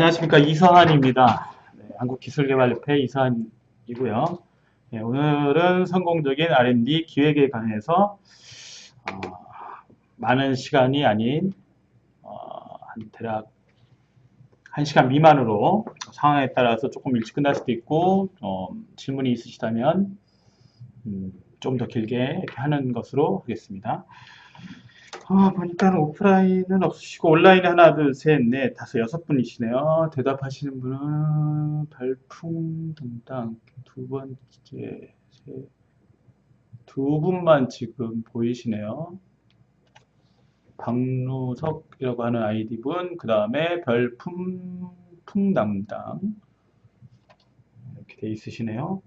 안녕하십니까. 이서한입니다. 네, 한국기술개발협회 이서한이고요. 네, 오늘은 성공적인 R&D 기획에 관해서 많은 시간이 아닌 한 대략 1시간 미만으로 상황에 따라서 조금 일찍 끝날 수도 있고 질문이 있으시다면 좀 더 길게 이렇게 하는 것으로 하겠습니다. 보니까 오프라인은 없으시고 온라인에 하나, 둘, 셋, 넷, 다섯, 여섯 분이시네요. 대답하시는 분은 별풍 담당 두 번째, 두 분만 지금 보이시네요. 박노석이라고 하는 아이디 분, 그 다음에 별풍 담당 이렇게 돼 있으시네요.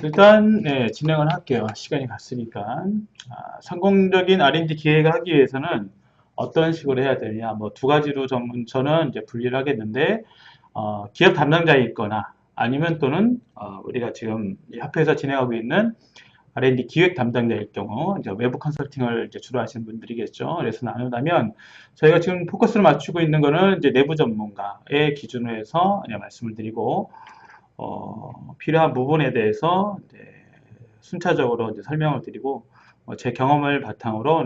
일단 진행을 할게요. 시간이 갔으니까. 성공적인 R&D 기획을 하기 위해서는 어떤 식으로 해야 되냐, 뭐 두 가지로 저는 이제 분리를 하겠는데, 기업 담당자에 있거나 아니면 또는 우리가 지금 협회에서 진행하고 있는 R&D 기획 담당자일 경우 이제 외부 컨설팅을 이제 주로 하시는 분들이겠죠. 그래서 나누다면 저희가 지금 포커스를 맞추고 있는 거는 이제 내부 전문가의 기준으로 해서 그냥 말씀을 드리고, 필요한 부분에 대해서 이제 순차적으로 이제 설명을 드리고, 제 경험을 바탕으로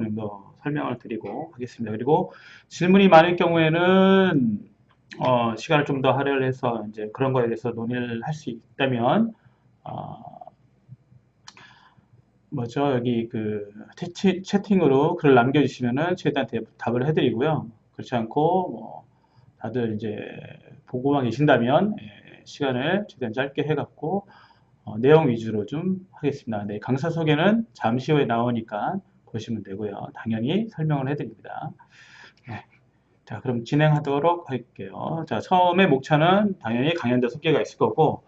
설명을 드리고 하겠습니다. 그리고 질문이 많을 경우에는 시간을 좀 더 할애를 해서 이제 그런 거에 대해서 논의를 할 수 있다면 여기 그 채팅으로 글을 남겨주시면은 최대한 답을 해드리고요. 그렇지 않고 다들 이제 보고만 계신다면 시간을 최대한 짧게 해갖고 내용 위주로 좀 하겠습니다. 네, 강사 소개는 잠시 후에 나오니까 보시면 되고요. 당연히 설명을 해드립니다. 네. 자, 그럼 진행하도록 할게요. 자, 처음에 목차는 당연히 강연자 소개가 있을 거고,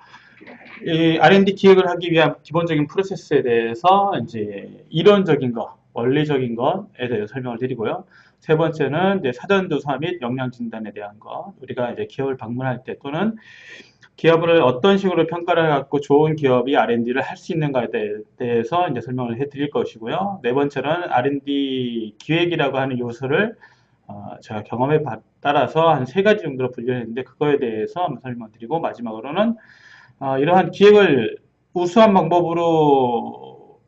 이 R&D 기획을 하기 위한 기본적인 프로세스에 대해서 이제 이론적인 거, 원리적인 것에 대해서 설명을 드리고요. 세 번째는 이제 사전 조사 및 역량 진단에 대한 거, 우리가 이제 기업을 방문할 때 또는 기업을 어떤 식으로 평가를 해갖고 좋은 기업이 R&D를 할 수 있는가에 대해서 이제 설명을 해드릴 것이고요. 네 번째는 R&D 기획이라고 하는 요소를 제가 경험에 따라서 한 세 가지 정도로 분류했는데 그거에 대해서 한번 설명드리고, 마지막으로는 이러한 기획을 우수한 방법으로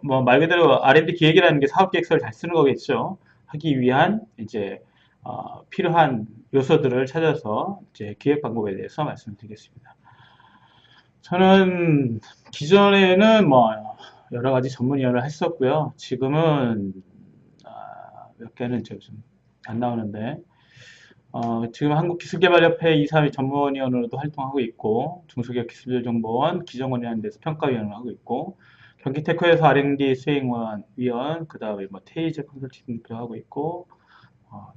말 그대로 R&D 기획이라는 게 사업계획서를 잘 쓰는 거겠죠. 하기 위한 이제 필요한 요소들을 찾아서 이제 기획 방법에 대해서 말씀드리겠습니다. 저는 기존에는 여러 가지 전문위원을 했었고요. 지금은 몇 개는 좀 안 나오는데 지금 한국기술개발협회 이사회 전문위원으로도 활동하고 있고, 중소기업기술정보원 기정원이라는 데서 평가위원을 하고 있고, 경기테크에서 R&D 수행위원, 그 다음에 테이즈 컨설팅도 하고 있고,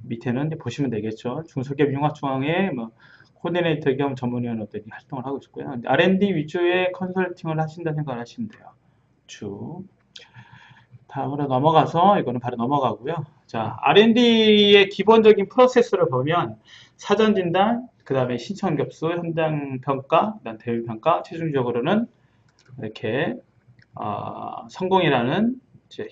밑에는 보시면 되겠죠. 중소기업 융합중앙회 코디네이터 겸 전문위원으로 활동을 하고 있고요. R&D 위주의 컨설팅을 하신다 생각을 하시면 돼요. 다음으로 넘어가서 이거는 바로 넘어가고요. 자, R&D의 기본적인 프로세스를 보면 사전 진단, 그 다음에 신청 접수, 현장 평가, 그다음 대외 평가, 최종적으로는 이렇게 성공이라는 이제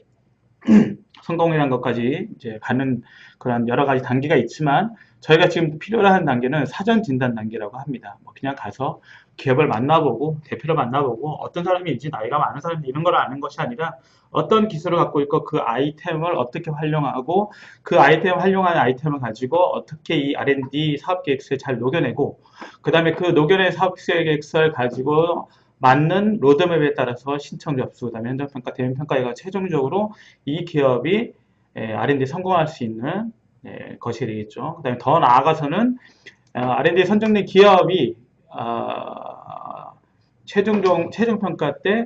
성공이라는 것까지 이제 가는 그런 여러 가지 단계가 있지만, 저희가 지금 필요로 하는 단계는 사전 진단 단계라고 합니다. 그냥 가서 기업을 만나보고 대표를 만나보고 어떤 사람인지, 나이가 많은 사람인지 이런 걸 아는 것이 아니라 어떤 기술을 갖고 있고 그 아이템을 어떻게 활용하고 그 활용하는 아이템을 가지고 어떻게 이 R&D 사업계획서에 잘 녹여내고, 그 다음에 그 녹여낸 사업계획서를 가지고 맞는 로드맵에 따라서 신청 접수, 그다음에 현장평가, 대면평가가 최종적으로 이 기업이 R&D 성공할 수 있는 것이 되겠죠. 그다음에 더 나아가서는 R&D 선정된 기업이 최종 평가 때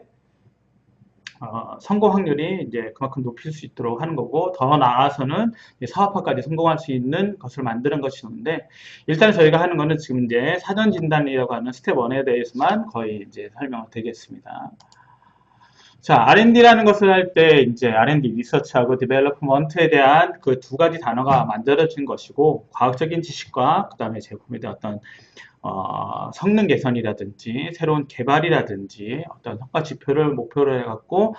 성공 확률이 이제 그만큼 높일 수 있도록 하는 거고, 더 나아가서는 사업화까지 성공할 수 있는 것을 만드는 것이었는데, 일단 저희가 하는 거는 지금 이제 사전 진단이라고 하는 스텝 1에 대해서만 거의 이제 설명을 드리겠습니다. 자, R&D라는 것을 할 때 이제 R&D 리서치하고 디벨로프먼트에 대한 그 두 가지 단어가 만들어진 것이고, 과학적인 지식과 그 다음에 제품에 대한 어떤 성능 개선이라든지 새로운 개발이라든지 어떤 성과 지표를 목표로 해갖고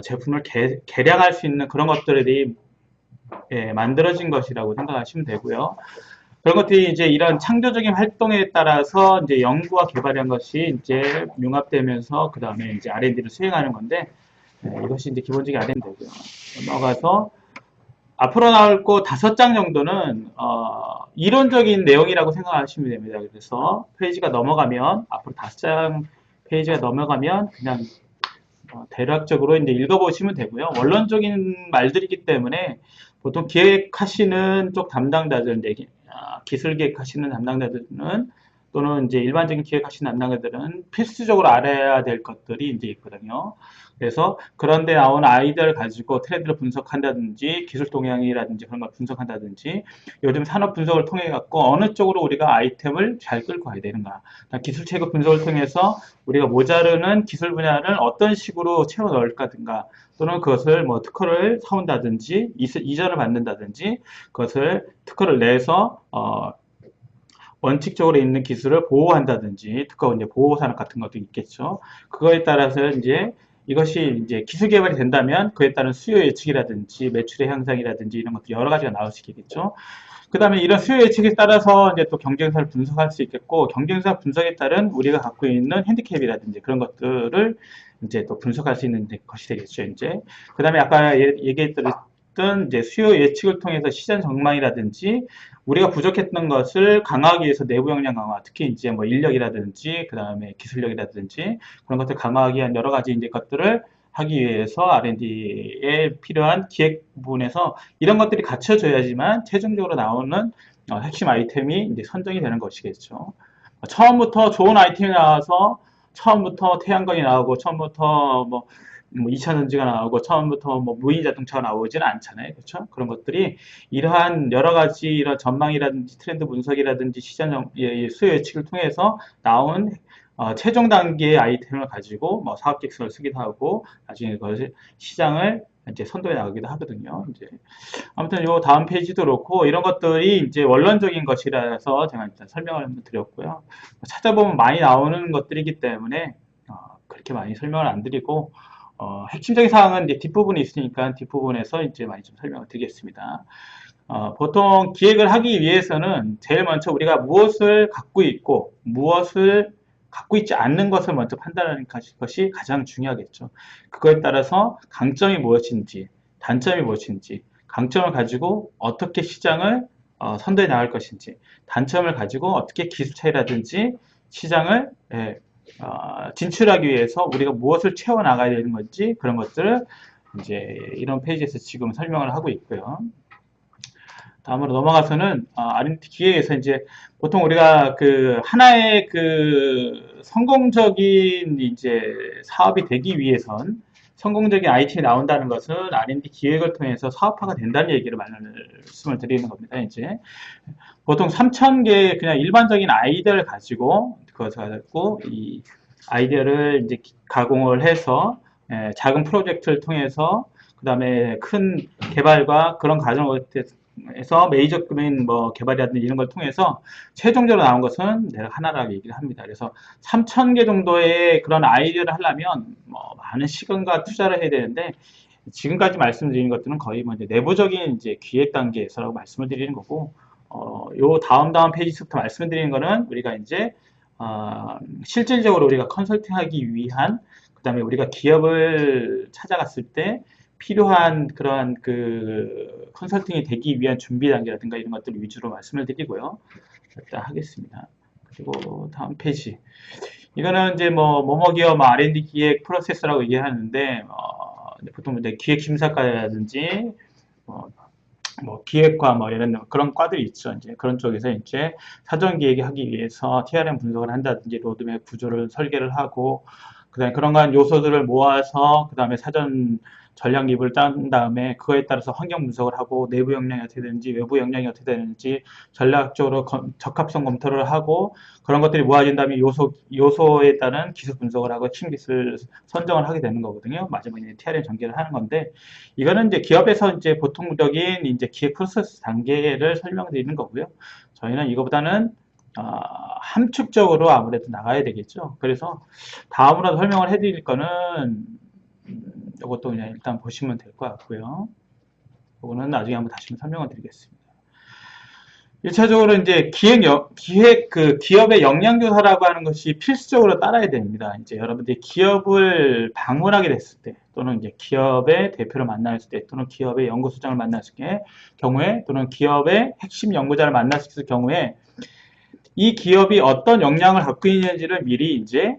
제품을 개량할 수 있는 그런 것들이 만들어진 것이라고 생각하시면 되고요. 그런 것들이 이제 이런 창조적인 활동에 따라서 이제 연구와 개발한 것이 이제 융합되면서 그 다음에 이제 R&D를 수행하는 건데 이것이 이제 기본적인 R&D고요. 넘어가서 앞으로 나올 거 5장 정도는 이론적인 내용이라고 생각하시면 됩니다. 그래서 페이지가 넘어가면 앞으로 5장 페이지가 넘어가면 그냥 대략적으로 이제 읽어보시면 되고요. 원론적인 말들이기 때문에 보통 기획하시는 쪽 담당자들, 기술 기획하시는 담당자들은 또는 이제 일반적인 기획하시는 담당자들은 필수적으로 알아야 될 것들이 이제 있거든요. 그래서 그런데 나온 아이디어를 가지고 트렌드를 분석한다든지 기술 동향이라든지 그런 걸 분석한다든지 요즘 산업 분석을 통해 갖고 어느 쪽으로 우리가 아이템을 잘 끌고 가야 되는가. 기술 체계 분석을 통해서 우리가 모자르는 기술 분야를 어떤 식으로 채워 넣을까든가 또는 그것을 뭐 특허를 사온다든지 이전을 받는다든지 그것을 특허를 내서 원칙적으로 있는 기술을 보호한다든지 특허 이제 보호 산업 같은 것도 있겠죠. 그거에 따라서 이제 이것이 이제 기술 개발이 된다면 그에 따른 수요 예측이라든지 매출의 향상이라든지 이런 것도 여러 가지가 나올 수 있겠죠. 그 다음에 이런 수요 예측에 따라서 이제 또 경쟁사를 분석할 수 있겠고, 경쟁사 분석에 따른 우리가 갖고 있는 핸디캡이라든지 그런 것들을 이제 또 분석할 수 있는 것이 되겠죠, 이제. 그 다음에 아까 얘기했던 이제 수요 예측을 통해서 시장 전망이라든지 우리가 부족했던 것을 강화하기 위해서 내부 역량 강화, 특히 이제 뭐 인력이라든지 그 다음에 기술력이라든지 그런 것들 강화하기 위한 여러 가지 이제 것들을 하기 위해서 R&D에 필요한 기획 부분에서 이런 것들이 갖춰져야지만 최종적으로 나오는 핵심 아이템이 이제 선정이 되는 것이겠죠. 처음부터 좋은 아이템이 나와서 처음부터 태양광이 나오고 처음부터 뭐 2차 전지가 나오고 처음부터 뭐 무인 자동차가 나오지는 않잖아요. 그렇죠? 그런 것들이 이러한 여러 가지 이런 전망이라든지 트렌드 분석이라든지 시장 수요 예측을 통해서 나온 최종 단계의 아이템을 가지고 뭐 사업 계획서를 쓰기도 하고 나중에 그것을 시장을 이제 선도해 나가기도 하거든요. 이제 아무튼 요 다음 페이지도 그렇고 이런 것들이 이제 원론적인 것이라서 제가 일단 설명을 한번 드렸고요. 찾아보면 많이 나오는 것들이기 때문에 그렇게 많이 설명을 안 드리고 핵심적인 사항은 이제 뒷부분이 있으니까 뒷부분에서 이제 많이 좀 설명을 드리겠습니다. 보통 기획을 하기 위해서는 제일 먼저 우리가 무엇을 갖고 있고 무엇을 갖고 있지 않는 것을 먼저 판단하는 것이 가장 중요하겠죠. 그거에 따라서 강점이 무엇인지, 단점이 무엇인지, 강점을 가지고 어떻게 시장을 선도해 나갈 것인지, 단점을 가지고 어떻게 기술 차이라든지 시장을 진출하기 위해서 우리가 무엇을 채워 나가야 되는 건지 그런 것들을 이제 이런 페이지에서 지금 설명을 하고 있고요. 다음으로 넘어가서는 R&D 기획에서 이제 보통 우리가 그 하나의 그 성공적인 이제 사업이 되기 위해선 성공적인 IT에 나온다는 것은 R&D 기획을 통해서 사업화가 된다는 얘기를 말씀을 드리는 겁니다. 이제 보통 3,000개 그냥 일반적인 아이디어를 가지고 그것을 가지고 이 아이디어를 이제 가공을 해서 작은 프로젝트를 통해서 그 다음에 큰 개발과 그런 과정을 에서 메이저급인 뭐 개발이라든지 이런 걸 통해서 최종적으로 나온 것은 내가 하나라고 얘기를 합니다. 그래서 3,000개 정도의 그런 아이디어를 하려면 뭐 많은 시간과 투자를 해야 되는데 지금까지 말씀드린 것들은 거의 뭐 이제 내부적인 이제 기획 단계에서라고 말씀을 드리는 거고 요 다음 페이지부터 말씀을 드리는 거는 우리가 이제 실질적으로 우리가 컨설팅하기 위한 그 다음에 우리가 기업을 찾아갔을 때 필요한 그러한 그 컨설팅이 되기 위한 준비 단계라든가 이런 것들 위주로 말씀을 드리고요. 일단 하겠습니다. 그리고 다음 페이지. 이거는 이제 뭐뭐 기업 R&D 기획 프로세스라고 얘기하는데 보통 이제 기획 심사과라든지 뭐 기획과 뭐 이런 그런 과들이 있죠. 이제 그런 쪽에서 이제 사전 기획하기 위해서 TRM 분석을 한다든지 로드맵 구조를 설계를 하고 그다음에 그런 간 요소들을 모아서 그다음에 사전 전략 립을 짠 다음에 그거에 따라서 환경 분석을 하고 내부 역량이 어떻게 되는지 외부 역량이 어떻게 되는지 전략적으로 적합성 검토를 하고 그런 것들이 모아진 다음에 요소에 따른 기술 분석을 하고 핵심 기술 선정을 하게 되는 거거든요. 마지막에 TRM 전개를 하는 건데 이거는 이제 기업에서 이제 보통적인 이제 기획 프로세스 단계를 설명드리는 거고요. 저희는 이거보다는 함축적으로 아무래도 나가야 되겠죠. 그래서 다음으로 설명을 해드릴 거는 이것도 그냥 일단 보시면 될 것 같고요. 이거는 나중에 한번 다시 설명을 드리겠습니다. 일차적으로 이제 그 기업의 역량조사라고 하는 것이 필수적으로 따라야 됩니다. 이제 여러분들이 기업을 방문하게 됐을 때, 또는 이제 기업의 대표를 만났을 때, 또는 기업의 연구소장을 만났을 경우에, 또는 기업의 핵심 연구자를 만났을 경우에, 이 기업이 어떤 역량을 갖고 있는지를 미리 이제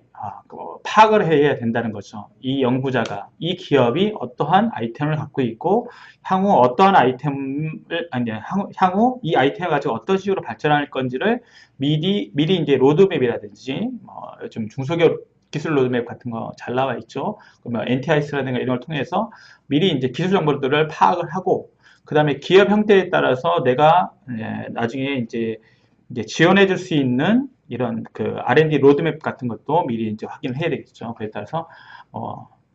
파악을 해야 된다는 거죠. 이 연구자가, 이 기업이 어떠한 아이템을 갖고 있고, 향후 어떠한 아이템을, 아니, 향후 이 아이템을 가지고 어떤 식으로 발전할 건지를 미리 이제 로드맵이라든지, 요즘 중소기업 기술 로드맵 같은 거 잘 나와 있죠. 그러면 NTIS라든가 이런 걸 통해서 미리 이제 기술 정보들을 파악을 하고, 그 다음에 기업 형태에 따라서 내가 나중에 이제 지원해 줄 수 있는 이런 그 R&D 로드맵 같은 것도 미리 이제 확인을 해야 되겠죠. 그에 따라서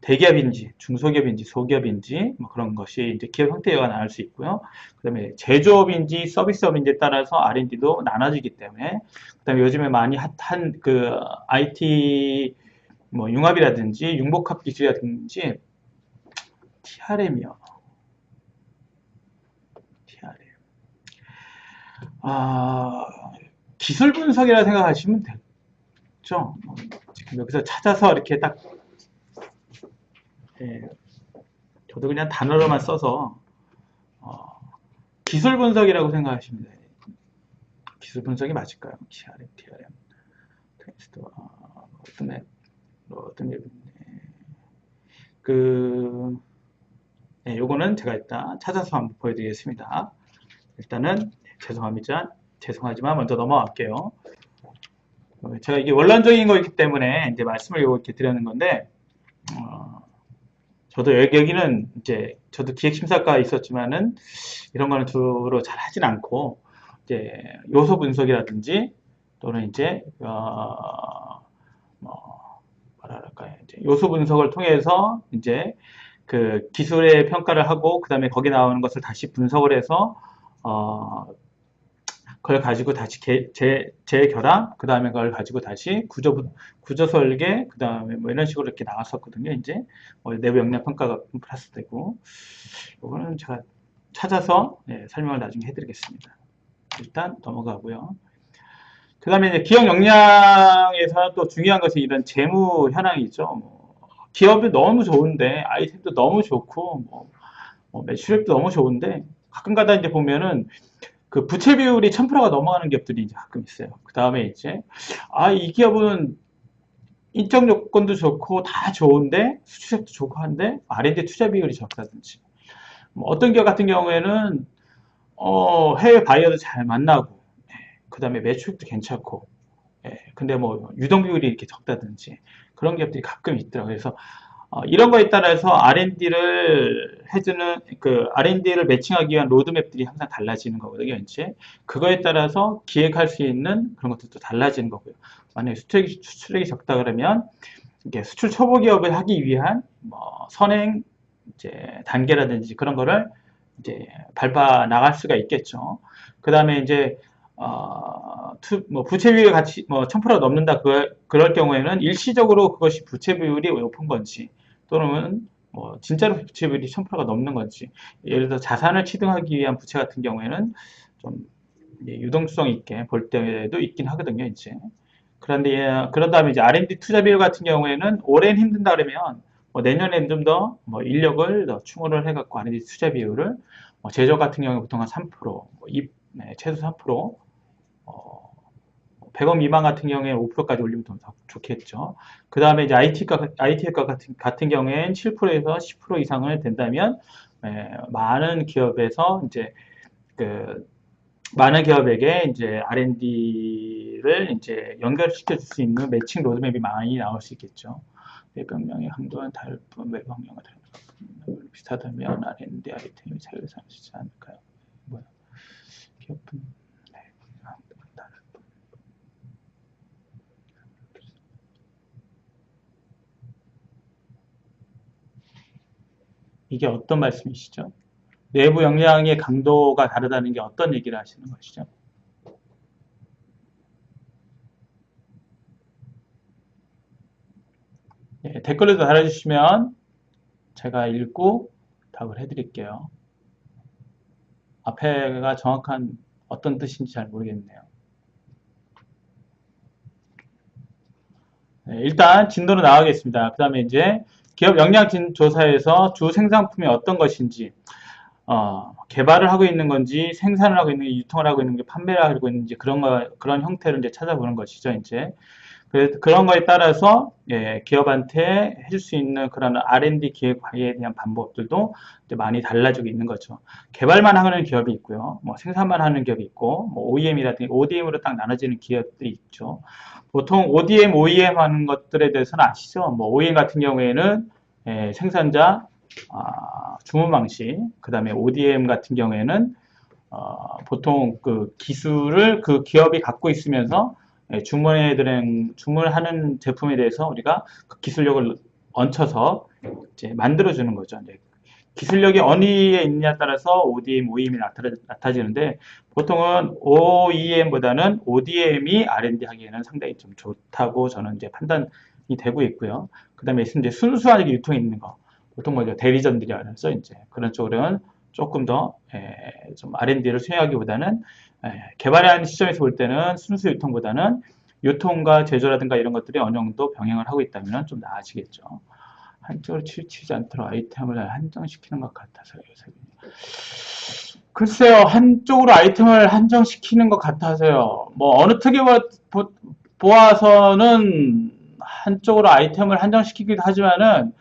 대기업인지 중소기업인지 소기업인지 뭐 그런 것이 이제 기업 형태가 나눌 수 있고요. 그다음에 제조업인지 서비스업인지에 따라서 R&D도 나눠지기 때문에 그다음에 요즘에 많이 핫한 그 IT 뭐 융합이라든지 융복합 기술이라든지 TRM이요. TRM. 아, 기술 분석이라 생각하시면 되죠. 지금 여기서 찾아서 이렇게 딱 예, 저도 그냥 단어로만 써서 어, 기술 분석이라고 생각하시면 돼요. 기술 분석이 맞을까요? TRM, TRM, 텍스트, 로드맵, 로드맵. 그, 네, 요거는 제가 일단 찾아서 한번 보여드리겠습니다. 일단은 죄송하지만 먼저 넘어갈게요. 제가 이게 원론적인 거이기 때문에 이제 말씀을 이렇게 드리는 건데, 어, 저도 여기는 이제 저도 기획심사과에 있었지만은 이런 거는 주로 잘 하진 않고 이제 요소 분석이라든지 또는 이제 뭐 뭐랄까요 이제 요소 분석을 통해서 이제 그 기술의 평가를 하고 그 다음에 거기 나오는 것을 다시 분석을 해서 그걸 가지고 다시 재결합, 그 다음에 그걸 가지고 다시 구조 설계, 그 다음에 뭐 이런 식으로 이렇게 나왔었거든요. 이제 뭐 내부 역량 평가가 플러스 되고, 이거는 제가 찾아서 설명을 나중에 해드리겠습니다. 일단 넘어가고요. 그 다음에 이제 기업 역량에서 또 중요한 것이 이런 재무 현황이죠. 기업이 너무 좋은데, 아이템도 너무 좋고, 매출액도 너무 좋은데, 가끔가다 이제 보면은 그 부채 비율이 1000%가 넘어가는 기업들이 이제 가끔 있어요. 그 다음에 이제, 이 기업은 인적 요건도 좋고 다 좋은데 수출액도 좋고 한데 R&D 투자 비율이 적다든지. 뭐 어떤 기업 같은 경우에는 해외 바이어도 잘 만나고, 그 다음에 매출도 괜찮고, 근데 뭐 유동 비율이 이렇게 적다든지 그런 기업들이 가끔 있더라고요. 그래서 이런 거에 따라서 R&D를 해주는 그 R&D를 매칭하기 위한 로드맵들이 항상 달라지는 거거든요. 이제 그거에 따라서 기획할 수 있는 그런 것들도 달라지는 거고요. 만약에 수출액이 적다 그러면 이게 수출 초보 기업을 하기 위한 뭐 선행 이제 단계라든지 그런 거를 이제 밟아 나갈 수가 있겠죠. 그 다음에 이제 뭐 부채 비율이 같이 뭐 1000% 넘는다 그럴 경우에는 일시적으로 그것이 부채 비율이 높은 건지 또는 뭐 진짜로 부채 비율이 1000%가 넘는 건지 예를 들어 자산을 취등하기 위한 부채 같은 경우에는 좀 유동성 있게 볼 때도 있긴 하거든요, 이제. 그런데 그런 다음에 이제 R&D 투자 비율 같은 경우에는 올해는 힘든다 그러면 뭐 내년에는 좀 더 뭐 인력을 더 충원을 해갖고 R&D 투자 비율을 제조 같은 경우에 보통 한 3%, 최소 3%, 100억 미만 같은 경우에는 5%까지 올리면 더 좋겠죠. 그 다음에 이제 IT과 같은 경우에는 7%에서 10% 이상을 된다면 많은 기업에서 이제 그 많은 기업에게 이제 R&D를 이제 연결시켜 줄 수 있는 매칭 로드맵이 많이 나올 수 있겠죠. 매병명의 강도는 다를 뿐 매병명과 다른 비슷하다면 R&D 아이템이 차이를 삼지 않을까요? 뭐야? 기업은 다를 뿐. 이게 어떤 말씀이시죠? 내부 역량의 강도가 다르다는 게 어떤 얘기를 하시는 것이죠? 댓글에도 달아주시면 제가 읽고 답을 해드릴게요. 앞에가 정확한 어떤 뜻인지 잘 모르겠네요. 네, 일단 진도로 나가겠습니다. 그 다음에 이제 기업 역량 조사에서 주 생산품이 어떤 것인지, 개발을 하고 있는 건지, 생산을 하고 있는 게, 유통을 하고 있는 게, 판매를 하고 있는지, 그런 형태를 이제 찾아보는 것이죠, 이제. 그런 거에 따라서, 예, 기업한테 해줄 수 있는 그런 R&D 기획 관리에 대한 방법들도 이제 많이 달라지고 있는 거죠. 개발만 하는 기업이 있고요. 뭐 생산만 하는 기업이 있고, 뭐 OEM이라든지 ODM으로 딱 나눠지는 기업들이 있죠. 보통 ODM, OEM 하는 것들에 대해서는 아시죠? 뭐 OEM 같은 경우에는 생산자, 주문 방식, 그 다음에 ODM 같은 경우에는 보통 그 기술을 그 기업이 갖고 있으면서 주문하는 제품에 대해서 우리가 그 기술력을 얹혀서 이제 만들어주는 거죠. 이제 기술력이 어디에 있느냐에 따라서 ODM, OEM이 나타지는데 보통은 OEM보다는 ODM이 R&D 하기에는 상당히 좀 좋다고 저는 이제 판단이 되고 있고요. 그 다음에 이제 순수하게 유통이 있는 거. 보통 뭐죠? 대리점들이 알아서 이제 그런 쪽으로는 조금 더 좀 R&D를 수행하기보다는 개발하는 시점에서 볼 때는 순수 유통보다는 유통과 제조라든가 이런 것들이 어느 정도 병행을 하고 있다면 좀 나아지겠죠. 한쪽으로 치우치지 않도록 아이템을 한정시키는 것 같아서요. 글쎄요, 한쪽으로 아이템을 한정시키는 것 같아서요. 뭐 어느 특이 보아서는 한쪽으로 아이템을 한정시키기도 하지만은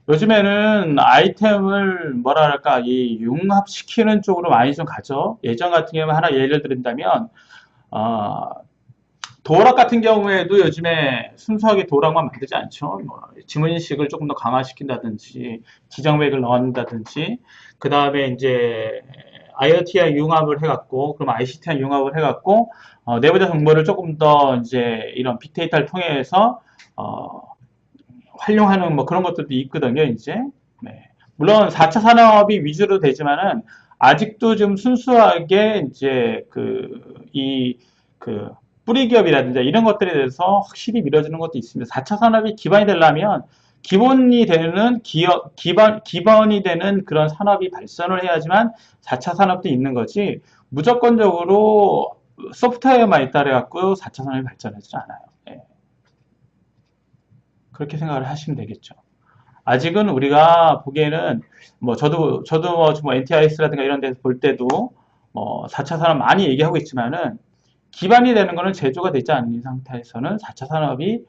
요즘에는 아이템을 뭐랄까 이 융합시키는 쪽으로 많이 좀 가죠. 예전 같은 경우에 하나 예를 드린다면 어, 도어락 같은 경우에도 요즘에 순수하게 도어락만 만들지 않죠. 뭐 지문인식을 조금 더 강화시킨다든지 지정맥을 넣는다든지 그 다음에 이제 IoT와 융합을 해갖고 그럼 ICT와 융합을 해갖고 내부자 정보를 조금 더 이제 이런 빅데이터를 통해서 활용하는 뭐 그런 것들도 있거든요, 이제. 네. 물론 4차 산업이 위주로 되지만은 아직도 좀 순수하게 이제 그 뿌리 기업이라든지 이런 것들에 대해서 확실히 밀어주는 것도 있습니다. 4차 산업이 기반이 되려면 기본이 되는 기반이 되는 그런 산업이 발전을 해야지만 4차 산업도 있는 거지 무조건적으로 소프트웨어만 있다래 갖고 4차 산업이 발전하지 않아요. 예. 그렇게 생각을 하시면 되겠죠. 아직은 우리가 보기에는 뭐 저도 뭐 NTIS라든가 이런 데서 볼 때도 뭐 4차 산업 많이 얘기하고 있지만은 기반이 되는 거는 제조가 되지 않는 상태에서는 4차 산업이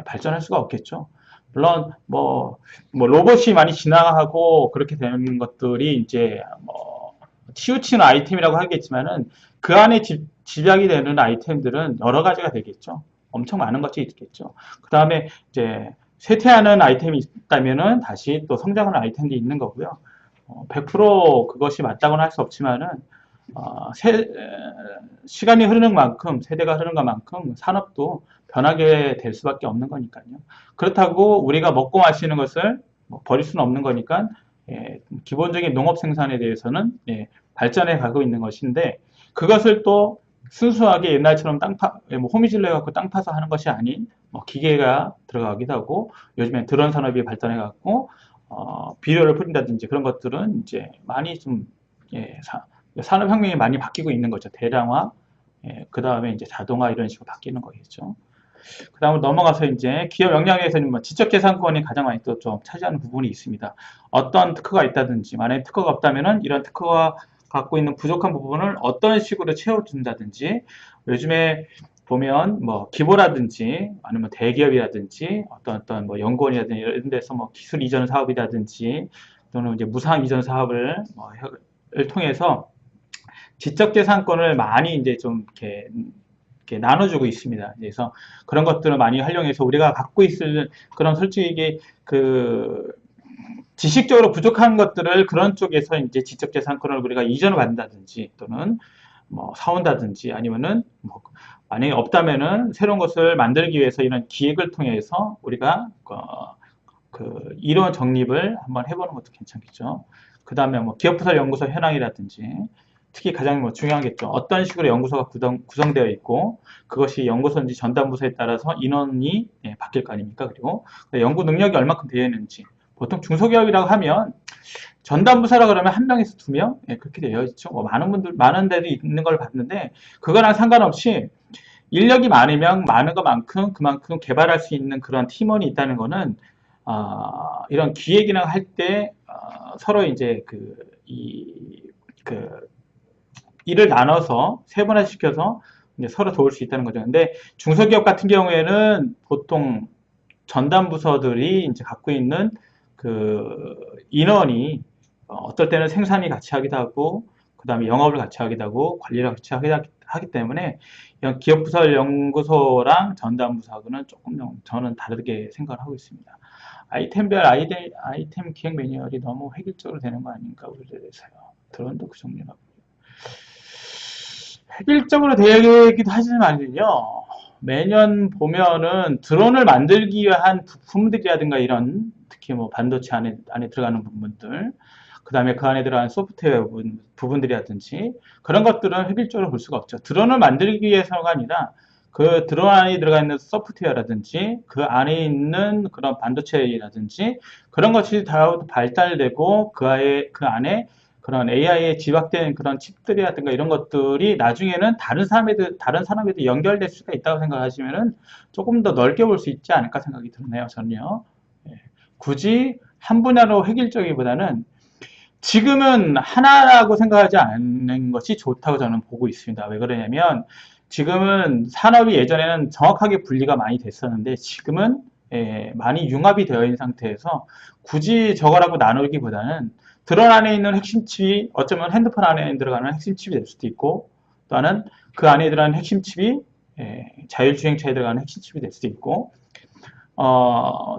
발전할 수가 없겠죠. 물론 뭐 로봇이 많이 진화하고 그렇게 되는 것들이 이제 뭐 치우치는 아이템이라고 하겠지만은 그 안에 집약이 되는 아이템들은 여러 가지가 되겠죠. 엄청 많은 것이 있겠죠. 그 다음에 이제 쇠퇴하는 아이템이 있다면은 다시 또 성장하는 아이템도 있는 거고요. 100% 그것이 맞다고는 할 수 없지만은 시간이 흐르는 만큼 세대가 흐르는 것만큼 산업도 변하게 될 수밖에 없는 거니까요. 그렇다고 우리가 먹고 마시는 것을 버릴 수는 없는 거니까 기본적인 농업 생산에 대해서는 발전해 가고 있는 것인데 그것을 또 순수하게 옛날처럼 뭐 호미질로 해갖고 땅 파서 하는 것이 아닌 뭐 기계가 들어가기도 하고 요즘엔 드론 산업이 발전해갖고 비료를 뿌린다든지 그런 것들은 이제 많이 좀 산업혁명이 많이 바뀌고 있는 거죠. 대량화, 그 다음에 이제 자동화 이런 식으로 바뀌는 거겠죠. 그 다음으로 넘어가서 이제 기업 역량에서는 뭐 지적재산권이 가장 많이 또 좀 차지하는 부분이 있습니다. 어떤 특허가 있다든지, 만약에 특허가 없다면은 이런 특허가 갖고 있는 부족한 부분을 어떤 식으로 채워준다든지, 요즘에 보면 뭐 기보라든지 아니면 대기업이라든지 어떤 뭐 연구원이라든지 이런 데서 뭐 기술 이전 사업이라든지 또는 이제 무상 이전 사업을 을 통해서 지적재산권을 많이 이제 좀 이렇게 나눠주고 있습니다. 그래서 그런 것들을 많이 활용해서 우리가 갖고 있을 그런 솔직히 그 지식적으로 부족한 것들을 그런 쪽에서 이제 지적재산권을 우리가 이전을 받는다든지 또는 뭐 사온다든지 아니면은 뭐 만약에 없다면은 새로운 것을 만들기 위해서 이런 기획을 통해서 우리가 그 이론 정립을 한번 해보는 것도 괜찮겠죠. 그 다음에 뭐 기업부설 연구소 현황이라든지 특히 가장 뭐 중요하겠죠. 어떤 식으로 연구소가 구성되어 있고 그것이 연구소인지 전담부서에 따라서 인원이 바뀔 거 아닙니까? 그리고 연구 능력이 얼마큼 되어 있는지 보통 중소기업이라고 하면 전담부서라 그러면 한 명에서 두 명? 예, 그렇게 되어 있죠. 뭐 많은 데도 있는 걸 봤는데, 그거랑 상관없이 인력이 많으면 많은 것만큼 그만큼 개발할 수 있는 그런 팀원이 있다는 거는, 이런 기획이나 할 때, 서로 이제 그, 일을 나눠서 세분화시켜서 이제 서로 도울 수 있다는 거죠. 근데 중소기업 같은 경우에는 보통 전담 부서들이 이제 갖고 있는 그 인원이 어떨 때는 생산이 같이 하기도 하고, 그 다음에 영업을 같이 하기도 하고, 관리를 같이 하기 때문에 기업부설 연구소랑 전담 부서하고는 조금 저는 다르게 생각을 하고 있습니다. 아이템별 아이템 기획 매뉴얼이 너무 획일적으로 되는 거 아닌가 우리에 대해서요. 드론도 그 종류라고. 획일적으로 되기도 하지만요. 매년 보면은 드론을 만들기 위한 부품들이라든가 이런 특히 뭐 반도체 안에 들어가는 부분들, 그 다음에 그 안에 들어가는 소프트웨어 부분들이라든지 그런 것들은 획일적으로 볼 수가 없죠. 드론을 만들기 위해서가 아니라 그 드론 안에 들어가 있는 소프트웨어라든지 그 안에 있는 그런 반도체라든지 그런 것이 다 발달되고 그 안에 그런 AI에 집약된 그런 칩들이라든가 이런 것들이 나중에는 다른 산업에도 연결될 수가 있다고 생각하시면은 조금 더 넓게 볼 수 있지 않을까 생각이 드네요, 저는요. 예. 굳이 한 분야로 획일적이보다는 지금은 하나라고 생각하지 않는 것이 좋다고 저는 보고 있습니다. 왜 그러냐면 지금은 산업이 예전에는 정확하게 분리가 많이 됐었는데 지금은 많이 융합이 되어 있는 상태에서 굳이 저거라고 나누기보다는 드론 안에 있는 핵심 칩이 어쩌면 핸드폰 안에 들어가는 핵심 칩이 될 수도 있고 또는 그 안에 들어가는 핵심 칩이 자율주행차에 들어가는 핵심 칩이 될 수도 있고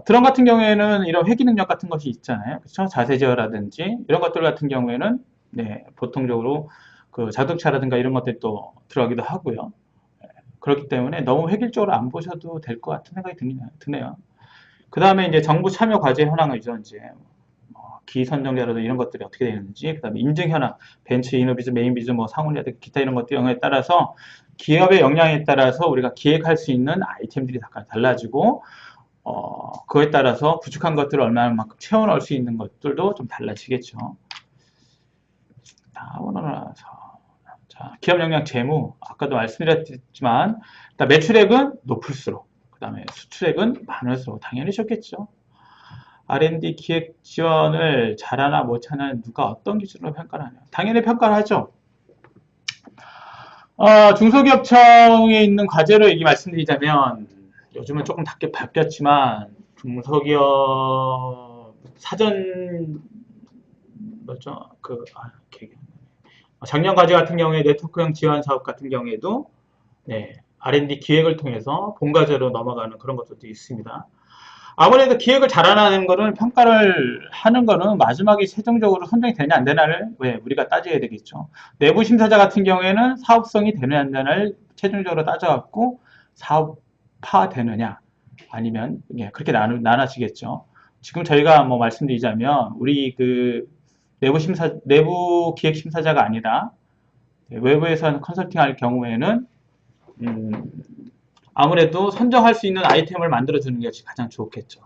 드론 같은 경우에는 이런 회귀 능력 같은 것이 있잖아요. 그렇죠? 자세 제어라든지 이런 것들 같은 경우에는 네, 보통적으로 그 자동차라든가 이런 것들이 또 들어가기도 하고요. 그렇기 때문에 너무 획일적으로 안 보셔도 될 것 같은 생각이 드네요. 그 다음에 이제 정부 참여 과제 현황이죠. 이제 기선정자라든지 이런 것들이 어떻게 되는지, 그 다음에 인증 현황, 벤츠, 이노비즈, 메인비즈, 뭐 상훈이라든지 기타 이런 것들에 따라서 기업의 역량에 따라서 우리가 기획할 수 있는 아이템들이 달라지고 그거에 따라서 부족한 것들을 얼마만큼 채워 넣을 수 있는 것들도 좀 달라지겠죠. 다음으로 나서 자, 기업 역량 재무 아까도 말씀드렸지만 일단 매출액은 높을수록 그 다음에 수출액은 많을수록 당연히 좋겠죠. R&D 기획 지원을 잘하나 못하나 누가 어떤 기준으로 평가를 하냐. 당연히 평가를 하죠. 중소기업청에 있는 과제로 얘기 말씀드리자면 요즘은 조금 바뀌었지만 중소기업 사전 뭐죠? 작년 과제 같은 경우에 네트워크형 지원 사업 같은 경우에도 네, R&D 기획을 통해서 본과제로 넘어가는 그런 것들도 있습니다. 아무래도 기획을 잘하는 거는 평가를 하는 거는 마지막에 최종적으로 선정이 되냐 안 되냐를 우리가 따져야 되겠죠. 내부 심사자 같은 경우에는 사업성이 되느냐 안 되느냐를 최종적으로 따져갖고 사업화 되느냐 아니면 그렇게 나눠지겠죠. 지금 저희가 뭐 말씀드리자면 우리 내부 기획 심사자가 아니라 외부에서 컨설팅할 경우에는 음, 아무래도 선정할 수 있는 아이템을 만들어주는 것이 가장 좋겠죠.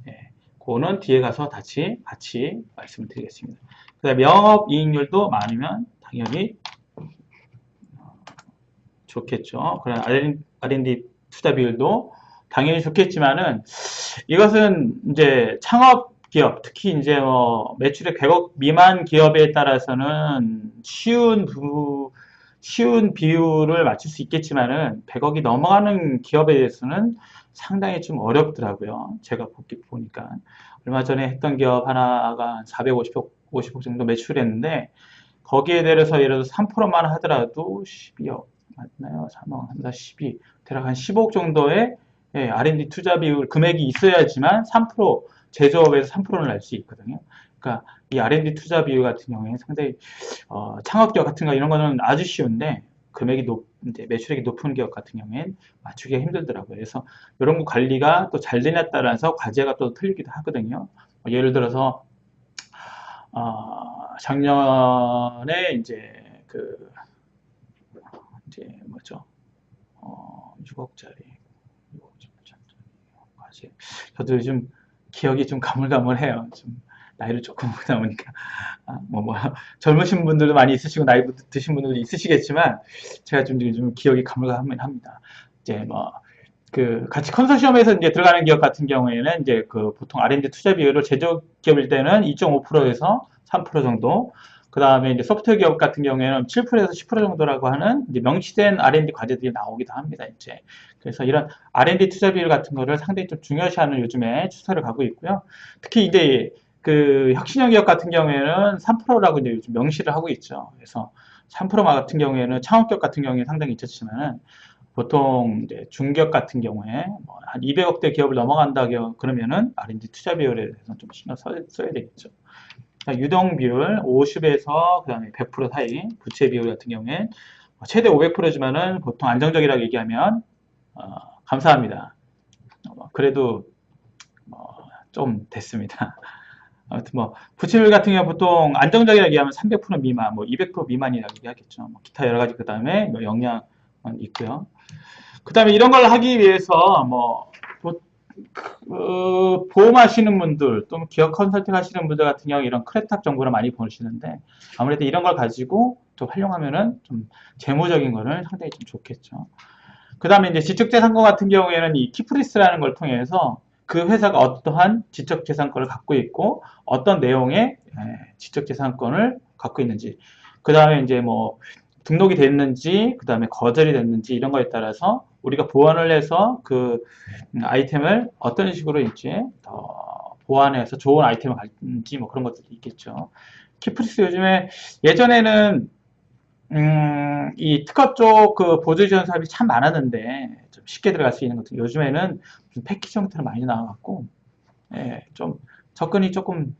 예, 그거는 뒤에 가서 같이 말씀을 드리겠습니다. 그 다음에 영업이익률도 많으면 당연히 좋겠죠. 그런 R&D 투자 비율도 당연히 좋겠지만은 이것은 이제 창업 기업, 특히 이제 매출액 100억 미만 기업에 따라서는 쉬운 비율을 맞출 수 있겠지만은 100억이 넘어가는 기업에 대해서는 상당히 좀 어렵더라고요. 제가 보니까. 얼마 전에 했던 기업 하나가 450억, 50억 정도 매출했는데 거기에 대해서 예를 들어서 3%만 하더라도 12억 맞나요? 3억, 12, 대략 한 15억 정도의 R&D 투자 비율 금액이 있어야지만 3% 제조업에서 3%를 낼 수 있거든요. 그러니까 이 R&D 투자 비율 같은 경우에 상당히 창업기업 같은 거 이런 거는 아주 쉬운데 이제 매출액이 높은 기업 같은 경우에는 맞추기가 힘들더라고요. 그래서 이런 거 관리가 또 잘 되냐에 따라서 과제가 또 틀리기도 하거든요. 예를 들어서 작년에 이제 뭐죠? 6억짜리 과제. 저도 요즘 기억이 좀 가물가물해요. 좀 나이를 조금 먹다 보니까 젊으신 분들도 많이 있으시고 나이 드신 분들도 있으시겠지만 제가 좀 기억이 가물가물합니다. 이제 그 같이 컨소시엄에서 이제 들어가는 기업 같은 경우에는 이제 그 보통 R&D 투자 비율을 제조 기업일 때는 2.5%에서 3% 정도. 그 다음에 이제 소프트웨어 기업 같은 경우에는 7%에서 10% 정도라고 하는 이제 명시된 R&D 과제들이 나오기도 합니다. 이제 그래서 이런 R&D 투자 비율 같은 거를 상당히 좀 중요시하는 요즘에 추세를 가고 있고요. 특히 이제 그 혁신형 기업 같은 경우에는 3%라고 이제 요즘 명시를 하고 있죠. 그래서 3% 같은 경우에는 창업기업 같은 경우에 상당히 있었지만은 보통 이제 중기업 같은 경우에 한 200억대 기업을 넘어간다 그러면은 R&D 투자 비율에 대해서 좀 신경 써야 되겠죠. 유동 비율 50에서 그다음에 100% 사이, 부채 비율 같은 경우에 최대 500%지만은 보통 안정적이라고 얘기하면 감사합니다. 그래도 좀 됐습니다. 아무튼 부채 비율 같은 경우 보통 안정적이라고 얘기하면 300% 미만, 200% 미만이라고 얘기하겠죠. 기타 여러 가지 그 다음에 영향은 있고요. 그 다음에 이런 걸 하기 위해서 보험하시는 분들 또는 기업 컨설팅 하시는 분들 같은 경우 이런 크레탑 정보를 많이 보시는데 아무래도 이런 걸 가지고 좀 활용하면은 좀 재무적인 거는 상당히 좀 좋겠죠. 그 다음에 이제 지적재산권 같은 경우에는 이 키프리스라는 걸 통해서 그 회사가 어떠한 지적재산권을 갖고 있고 어떤 내용의 지적재산권을 갖고 있는지 그 다음에 이제 등록이 됐는지 그 다음에 거절이 됐는지 이런 거에 따라서 우리가 보완을 해서 그 아이템을 어떤 식으로 이제 더 보완해서 좋은 아이템을 갈지 그런 것들도 있겠죠. 키프리스 요즘에 예전에는 이 특허 쪽 그 보조 지원 사업이 참 많았는데 좀 쉽게 들어갈 수 있는 것들 요즘에는 좀 패키지 형태로 많이 나와갖고 좀 접근이 조금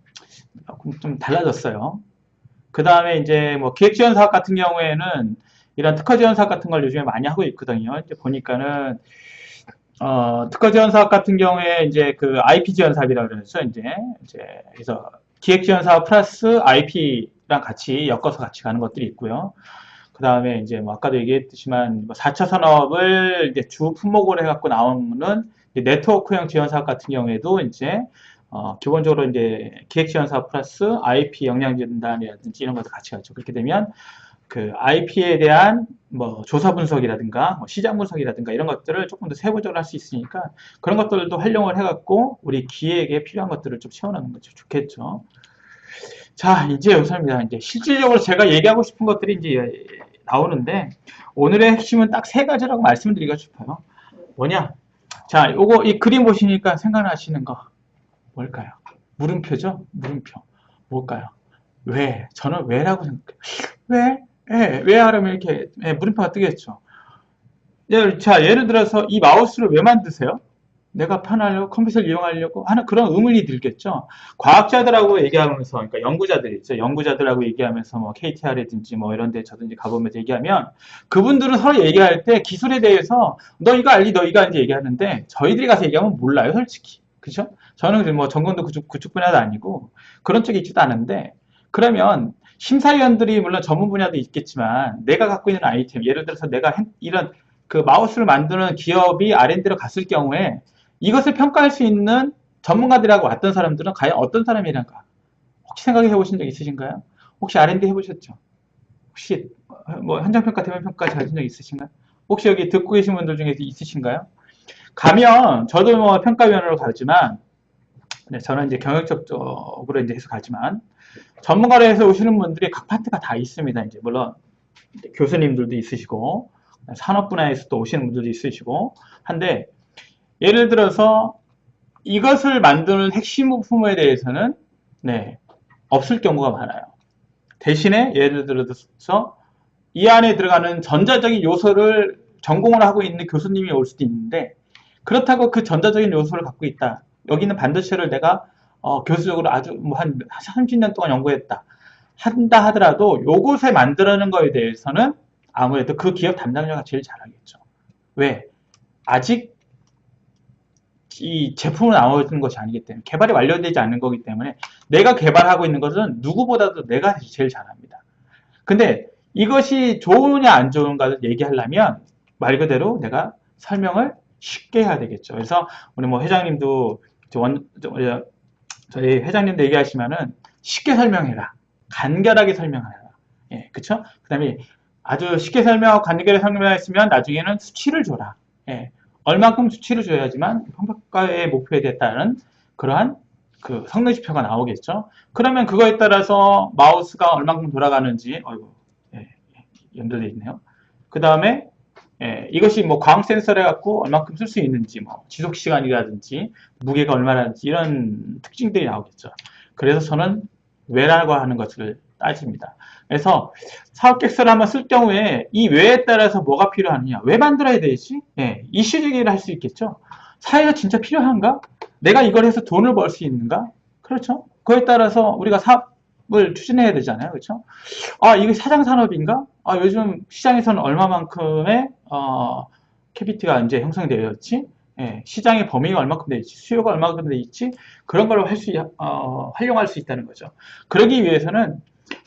좀 달라졌어요. 그 다음에 이제 기획 지원 사업 같은 경우에는 이런 특허 지원 사업 같은 걸 요즘에 많이 하고 있거든요. 이제 보니까는 특허 지원 사업 같은 경우에 이제 그 IP 지원 사업이라고 그러죠. 이제 그래서 기획 지원 사업 플러스 IP랑 같이 엮어서 같이 가는 것들이 있고요. 그 다음에 이제 아까도 얘기했지만 4차 산업을 이제 주 품목으로 해갖고 나오는 네트워크형 지원 사업 같은 경우에도 이제 기본적으로 이제 기획 지원 사업 플러스 IP 역량 진단이라든지 이런 것도 같이 가죠. 그렇게 되면 그 IP에 대한 조사 분석이라든가 시장 분석이라든가 이런 것들을 조금 더 세부적으로 할 수 있으니까 그런 것들도 활용을 해갖고 우리 기획에 필요한 것들을 좀 채워나가는 것이 좋겠죠. 자, 이제 여기서입니다. 이제 실질적으로 제가 얘기하고 싶은 것들이 이제 나오는데 오늘의 핵심은 딱 세 가지라고 말씀드리고 싶어요. 뭐냐? 자, 요거 이 그림 보시니까 생각나시는 거 뭘까요? 물음표죠? 물음표. 뭘까요? 왜? 저는 왜라고 생각해요. 왜? 왜 하려면 이렇게 물음표가 뜨겠죠. 자, 예를 들어서 이 마우스를 왜 만드세요? 내가 편하려고 컴퓨터를 이용하려고 하는 그런 의문이 들겠죠. 과학자들하고 얘기하면서, 그러니까 연구자들 있죠. 연구자들하고 얘기하면서 KTR이든지 이런 데 저든지 가보면서 얘기하면 그분들은 서로 얘기할 때 기술에 대해서 너 이거 알리, 너 이거 알지 얘기하는데 저희들이 가서 얘기하면 몰라요, 솔직히. 그죠? 저는 전공도 그쪽 분야도 아니고 그런 쪽에 있지도 않은데 그러면 심사위원들이 물론 전문 분야도 있겠지만 내가 갖고 있는 아이템, 예를 들어서 내가 이런 그 마우스를 만드는 기업이 R&D로 갔을 경우에 이것을 평가할 수 있는 전문가들하고 왔던 사람들은 과연 어떤 사람이란가? 혹시 생각해 보신 적 있으신가요? 혹시 R&D 해보셨죠? 혹시 현장평가, 대면평가 가진 적 있으신가요? 혹시 여기 듣고 계신 분들 중에 있으신가요? 가면 저도 평가위원으로 가지만 저는 이제 경영적으로 이제 해서 가지만 전문가로 해서 오시는 분들이 각 파트가 다 있습니다. 이제 물론 교수님들도 있으시고 산업 분야에서 또 오시는 분들도 있으시고 한데 예를 들어서 이것을 만드는 핵심 부품에 대해서는 없을 경우가 많아요. 대신에 예를 들어서 이 안에 들어가는 전자적인 요소를 전공을 하고 있는 교수님이 올 수도 있는데 그렇다고 그 전자적인 요소를 갖고 있다. 여기는 반도체를 내가 교수적으로 아주 한 30년 동안 연구했다. 한다 하더라도 요것에 만들어낸 거에 대해서는 아무래도 그 기업 담당자가 제일 잘하겠죠. 왜? 아직 이 제품으로 나오는 것이 아니기 때문에 개발이 완료되지 않는 거기 때문에 내가 개발하고 있는 것은 누구보다도 내가 제일 잘합니다. 근데 이것이 좋으냐 안 좋은가를 얘기하려면 말 그대로 내가 설명을 쉽게 해야 되겠죠. 그래서 우리 회장님도 저희 회장님도 얘기하시면은 쉽게 설명해라. 간결하게 설명해라. 예, 그쵸? 그 다음에 아주 쉽게 설명하고 간결하게 설명했으면 나중에는 수치를 줘라. 예, 얼만큼 수치를 줘야지만 평가의 목표에 됐다는 그러한 그 성능지표가 나오겠죠. 그러면 그거에 따라서 마우스가 얼만큼 돌아가는지, 어이구, 예, 연결되어 있네요. 그 다음에 이것이 뭐 광학 센서를 갖고 얼만큼 쓸 수 있는지, 뭐 지속 시간이라든지 무게가 얼마나든지 이런 특징들이 나오겠죠. 그래서 저는 왜라고 하는 것을 따집니다. 그래서 사업 계획서를 한번 쓸 경우에 이 왜에 따라서 뭐가 필요하느냐, 왜 만들어야 되지? 이슈 제기를 할 수 있겠죠. 사회가 진짜 필요한가? 내가 이걸 해서 돈을 벌 수 있는가? 그렇죠. 그거에 따라서 우리가 사업을 추진해야 되잖아요. 그렇죠. 아, 이게 사장 산업인가? 아, 요즘 시장에서는 얼마만큼의 캐피티가 이제 형성되어 있지? 시장의 범위가 얼마큼 돼 있지? 수요가 얼마큼 돼 있지? 그런 걸 활용할 수 있다는 거죠. 그러기 위해서는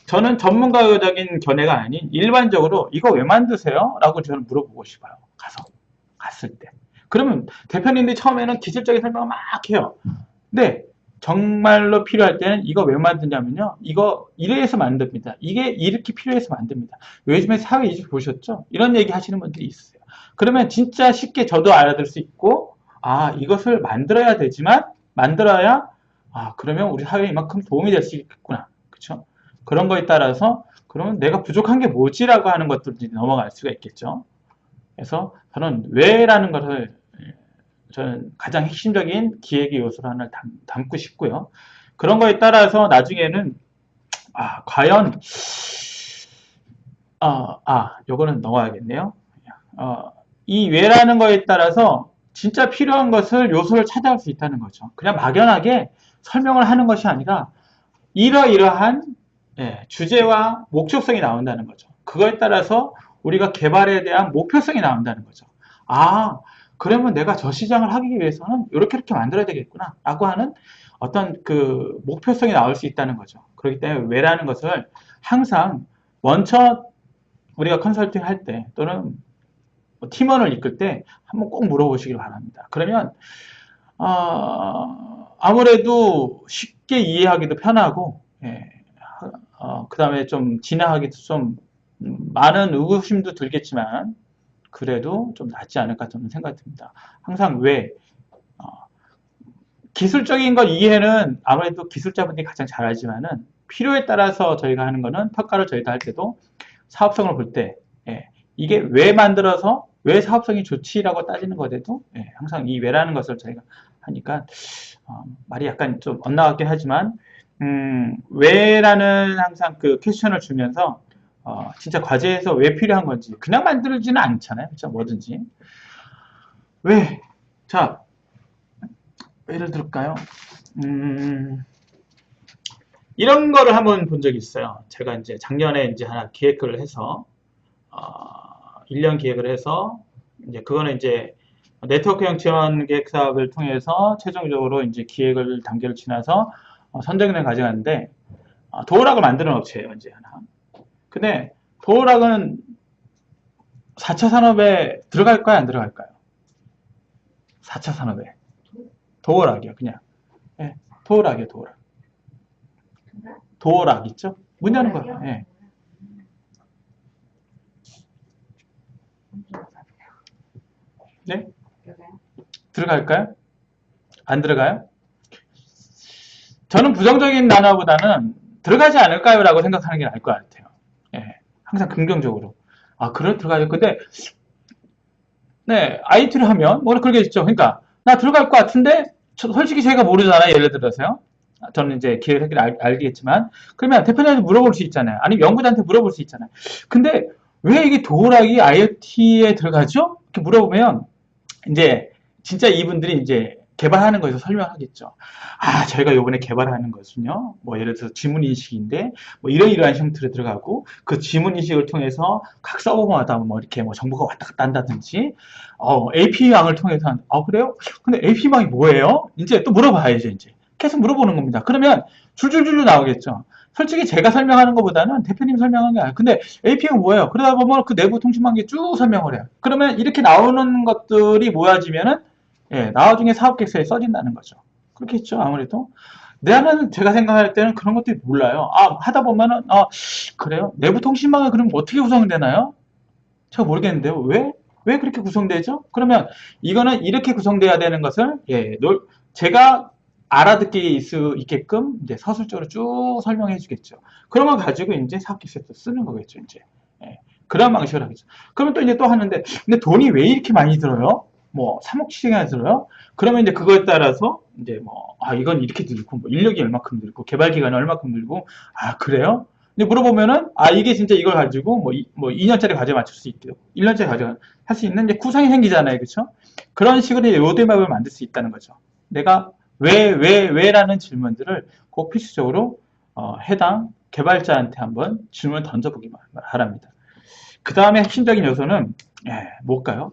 저는 전문가적인 견해가 아닌 일반적으로 이거 왜 만드세요? 라고 저는 물어보고 싶어요. 갔을 때. 그러면 대표님들이 처음에는 기술적인 설명을 막 해요. 근데 정말로 필요할 때는 이거 왜 만드냐면요. 이거 이래서 만듭니다. 이게 이렇게 필요해서 만듭니다. 요즘에 사회 이슈 보셨죠? 이런 얘기 하시는 분들이 있어요. 그러면 진짜 쉽게 저도 알아들 수 있고, 아, 이것을 만들어야 되지만, 만들어야, 아, 그러면 우리 사회에 이만큼 도움이 될 수 있겠구나. 그쵸? 그런 거에 따라서, 그러면 내가 부족한 게 뭐지라고 하는 것들이 넘어갈 수가 있겠죠. 그래서 저는 왜라는 것을 저는 가장 핵심적인 기획의 요소로 하나를 담고 싶고요. 그런 거에 따라서 나중에는 과연 요거는 넣어야겠네요. 이 왜라는 거에 따라서 진짜 필요한 것을 요소를 찾아갈 수 있다는 거죠. 그냥 막연하게 설명을 하는 것이 아니라 이러이러한 주제와 목적성이 나온다는 거죠. 그거에 따라서 우리가 개발에 대한 목표성이 나온다는 거죠. 그러면 내가 저 시장을 하기 위해서는 이렇게 만들어야 되겠구나 라고 하는 어떤 그 목표성이 나올 수 있다는 거죠. 그렇기 때문에 왜라는 것을 항상 먼저 우리가 컨설팅 할 때 또는 팀원을 이끌 때 한번 꼭 물어보시길 바랍니다. 그러면 아무래도 쉽게 이해하기도 편하고 그 다음에 좀 진행하기도 좀 많은 의구심도 들겠지만 그래도 좀 낫지 않을까 저는 생각이 듭니다. 항상 왜 기술적인 것 이해는 아무래도 기술자분들이 가장 잘 알지만은 필요에 따라서 저희가 하는 거는 평가를 저희가 할 때도 사업성을 볼 때 이게 왜 만들어서 왜 사업성이 좋지라고 따지는 것에도 항상 이 왜라는 것을 저희가 하니까 말이 약간 좀 엇나갔긴 하지만 왜라는 항상 그 퀘스천을 주면서 진짜 과제에서 왜 필요한 건지 그냥 만들지는 않잖아요. 그렇죠? 뭐든지 왜? 자, 예를 들을까요? 이런 거를 한번 본 적이 있어요. 제가 이제 작년에 이제 하나 기획을 해서 1년 기획을 해서 이제 그거는 이제 네트워크형 지원 계획 사업을 통해서 최종적으로 이제 기획을 단계를 지나서 선정을 가져갔는데 도어락을 만드는 업체예요. 이제 하나. 근데 도어락은 4차 산업에 들어갈까요? 안 들어갈까요? 4차 산업에. 도어락이요. 그냥. 도어락이요. 도어락. 도어락 있죠? 문 여는 거요. 네? 들어갈까요? 안 들어가요? 저는 부정적인 단어보다는 들어가지 않을까요? 라고 생각하는 게 나을 것 같아요. 항상 긍정적으로. 그래? 들어가요. 근데, IT를 하면, 뭐, 그러겠죠. 그러니까, 나 들어갈 것 같은데, 솔직히 제가 모르잖아요. 예를 들어서요. 저는 이제 기획을 알겠지만, 그러면 대표님한테 물어볼 수 있잖아요. 아니면 연구자한테 물어볼 수 있잖아요. 근데, 왜 이게 도어락이 IoT에 들어가죠? 이렇게 물어보면, 이제, 진짜 이분들이 이제, 개발하는 거에서 설명하겠죠. 저희가 이번에 개발하는 것은요, 뭐 예를 들어서 지문인식인데, 뭐 이러이러한 형태로 들어가고, 그 지문인식을 통해서 각 서버마다 뭐 이렇게 뭐 정보가 왔다 갔다 한다든지, AP망을 통해서 그래요? 근데 AP망이 뭐예요? 이제 또 물어봐야죠, 이제. 계속 물어보는 겁니다. 그러면 줄줄줄 나오겠죠. 솔직히 제가 설명하는 것보다는 대표님 설명하는 게 아니에요. 근데 AP가 뭐예요? 그러다 보면 그 내부 통신망에 쭉 설명을 해요. 그러면 이렇게 나오는 것들이 모아지면은 나중에 사업 계획서에 써진다는 거죠. 그렇겠죠, 아무래도. 내는 제가 생각할 때는 그런 것들이 몰라요. 아, 하다 보면은, 아, 그래요? 내부 통신망은 그럼 어떻게 구성되나요? 제가 모르겠는데요. 왜 그렇게 구성되죠? 그러면 이거는 이렇게 구성돼야 되는 것을, 예, 제가 알아듣기 수 있게끔 이제 서술적으로 쭉 설명해 주겠죠. 그런 걸 가지고 이제 사업기술에서 쓰는 거겠죠, 이제. 예, 그런 방식으로 하겠죠. 그러면 또 이제 또 하는데, 근데 돈이 왜 이렇게 많이 들어요? 뭐, 3억씩이나 들어요? 그러면 이제 그거에 따라서 이제 뭐, 아, 이건 이렇게 들고, 뭐, 인력이 얼마큼 들고, 개발 기간이 얼마큼 들고, 아, 그래요? 근데 물어보면은, 아, 이게 진짜 이걸 가지고 뭐 2년짜리 과제 맞출 수 있대요. 1년짜리 과제 할 수 있는 이제 구상이 생기잖아요. 그쵸? 그런 식으로 이제 로드맵을 만들 수 있다는 거죠. 내가 왜라는 질문들을 꼭 필수적으로, 해당 개발자한테 한번 질문을 던져보기 바랍니다. 그 다음에 핵심적인 요소는, 뭘까요?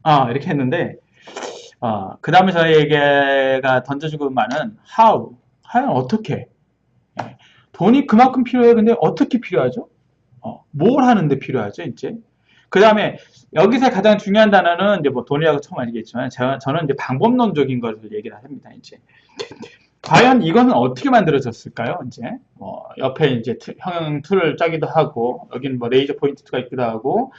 아, 이렇게 했는데, 그 다음에 저희가 던져주고 말은 how. how는 어떻게. 예. 돈이 그만큼 필요해요. 근데 어떻게 필요하죠? 뭘 하는데 필요하죠, 이제? 그 다음에 여기서 가장 중요한 단어는 이제 뭐 돈이라고 처음 알겠지만 저는 이제 방법론적인 것을 얘기를 합니다, 이제. 과연 이거는 어떻게 만들어졌을까요, 이제? 옆에 이제 형용 툴을 짜기도 하고, 여기는 뭐 레이저 포인트가 있기도 하고,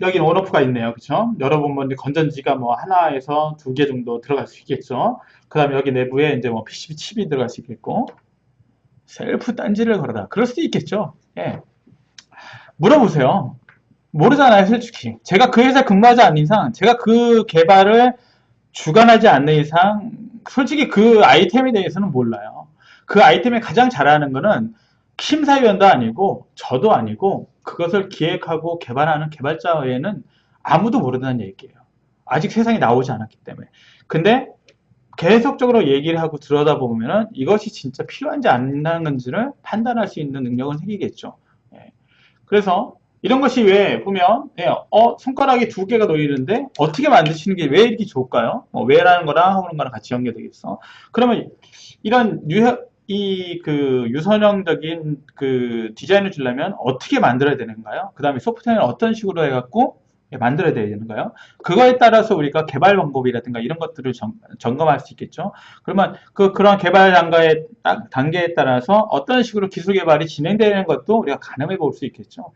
여기는 온오프가 있네요, 그쵸? 열어보면 이제 건전지가 뭐 하나에서 2개 정도 들어갈 수 있겠죠. 그 다음에 여기 내부에 이제 뭐 PCB 칩이 들어갈 수 있겠고, 셀프 딴지를 걸어라. 그럴 수도 있겠죠. 예. 물어보세요. 모르잖아요, 솔직히. 제가 그 회사에 근무하지 않는 이상, 제가 그 개발을 주관하지 않는 이상, 솔직히 그 아이템에 대해서는 몰라요. 그 아이템에 가장 잘하는 거는 심사위원도 아니고, 저도 아니고, 그것을 기획하고 개발하는 개발자 외에는 아무도 모른다는 얘기예요. 아직 세상에 나오지 않았기 때문에. 근데 계속적으로 얘기를 하고 들여다보면 이것이 진짜 필요한지 안 하는 건지를 판단할 수 있는 능력은 생기겠죠. 예. 그래서 이런 것이 왜 보면 손가락이 2개가 놓이는데 어떻게 만드시는 게 왜 이렇게 좋을까요? 왜라는 거랑 하는 거랑 같이 연결되겠어. 그러면 이런 유선형적인 그 디자인을 주려면 어떻게 만들어야 되는가요? 그 다음에 소프트웨어는 어떤 식으로 해갖고 만들어야 되는가요? 그거에 따라서 우리가 개발 방법이라든가 이런 것들을 점검할 수 있겠죠. 그러면 그런 개발 단계에 따라서 어떤 식으로 기술 개발이 진행되는 것도 우리가 가늠해 볼 수 있겠죠.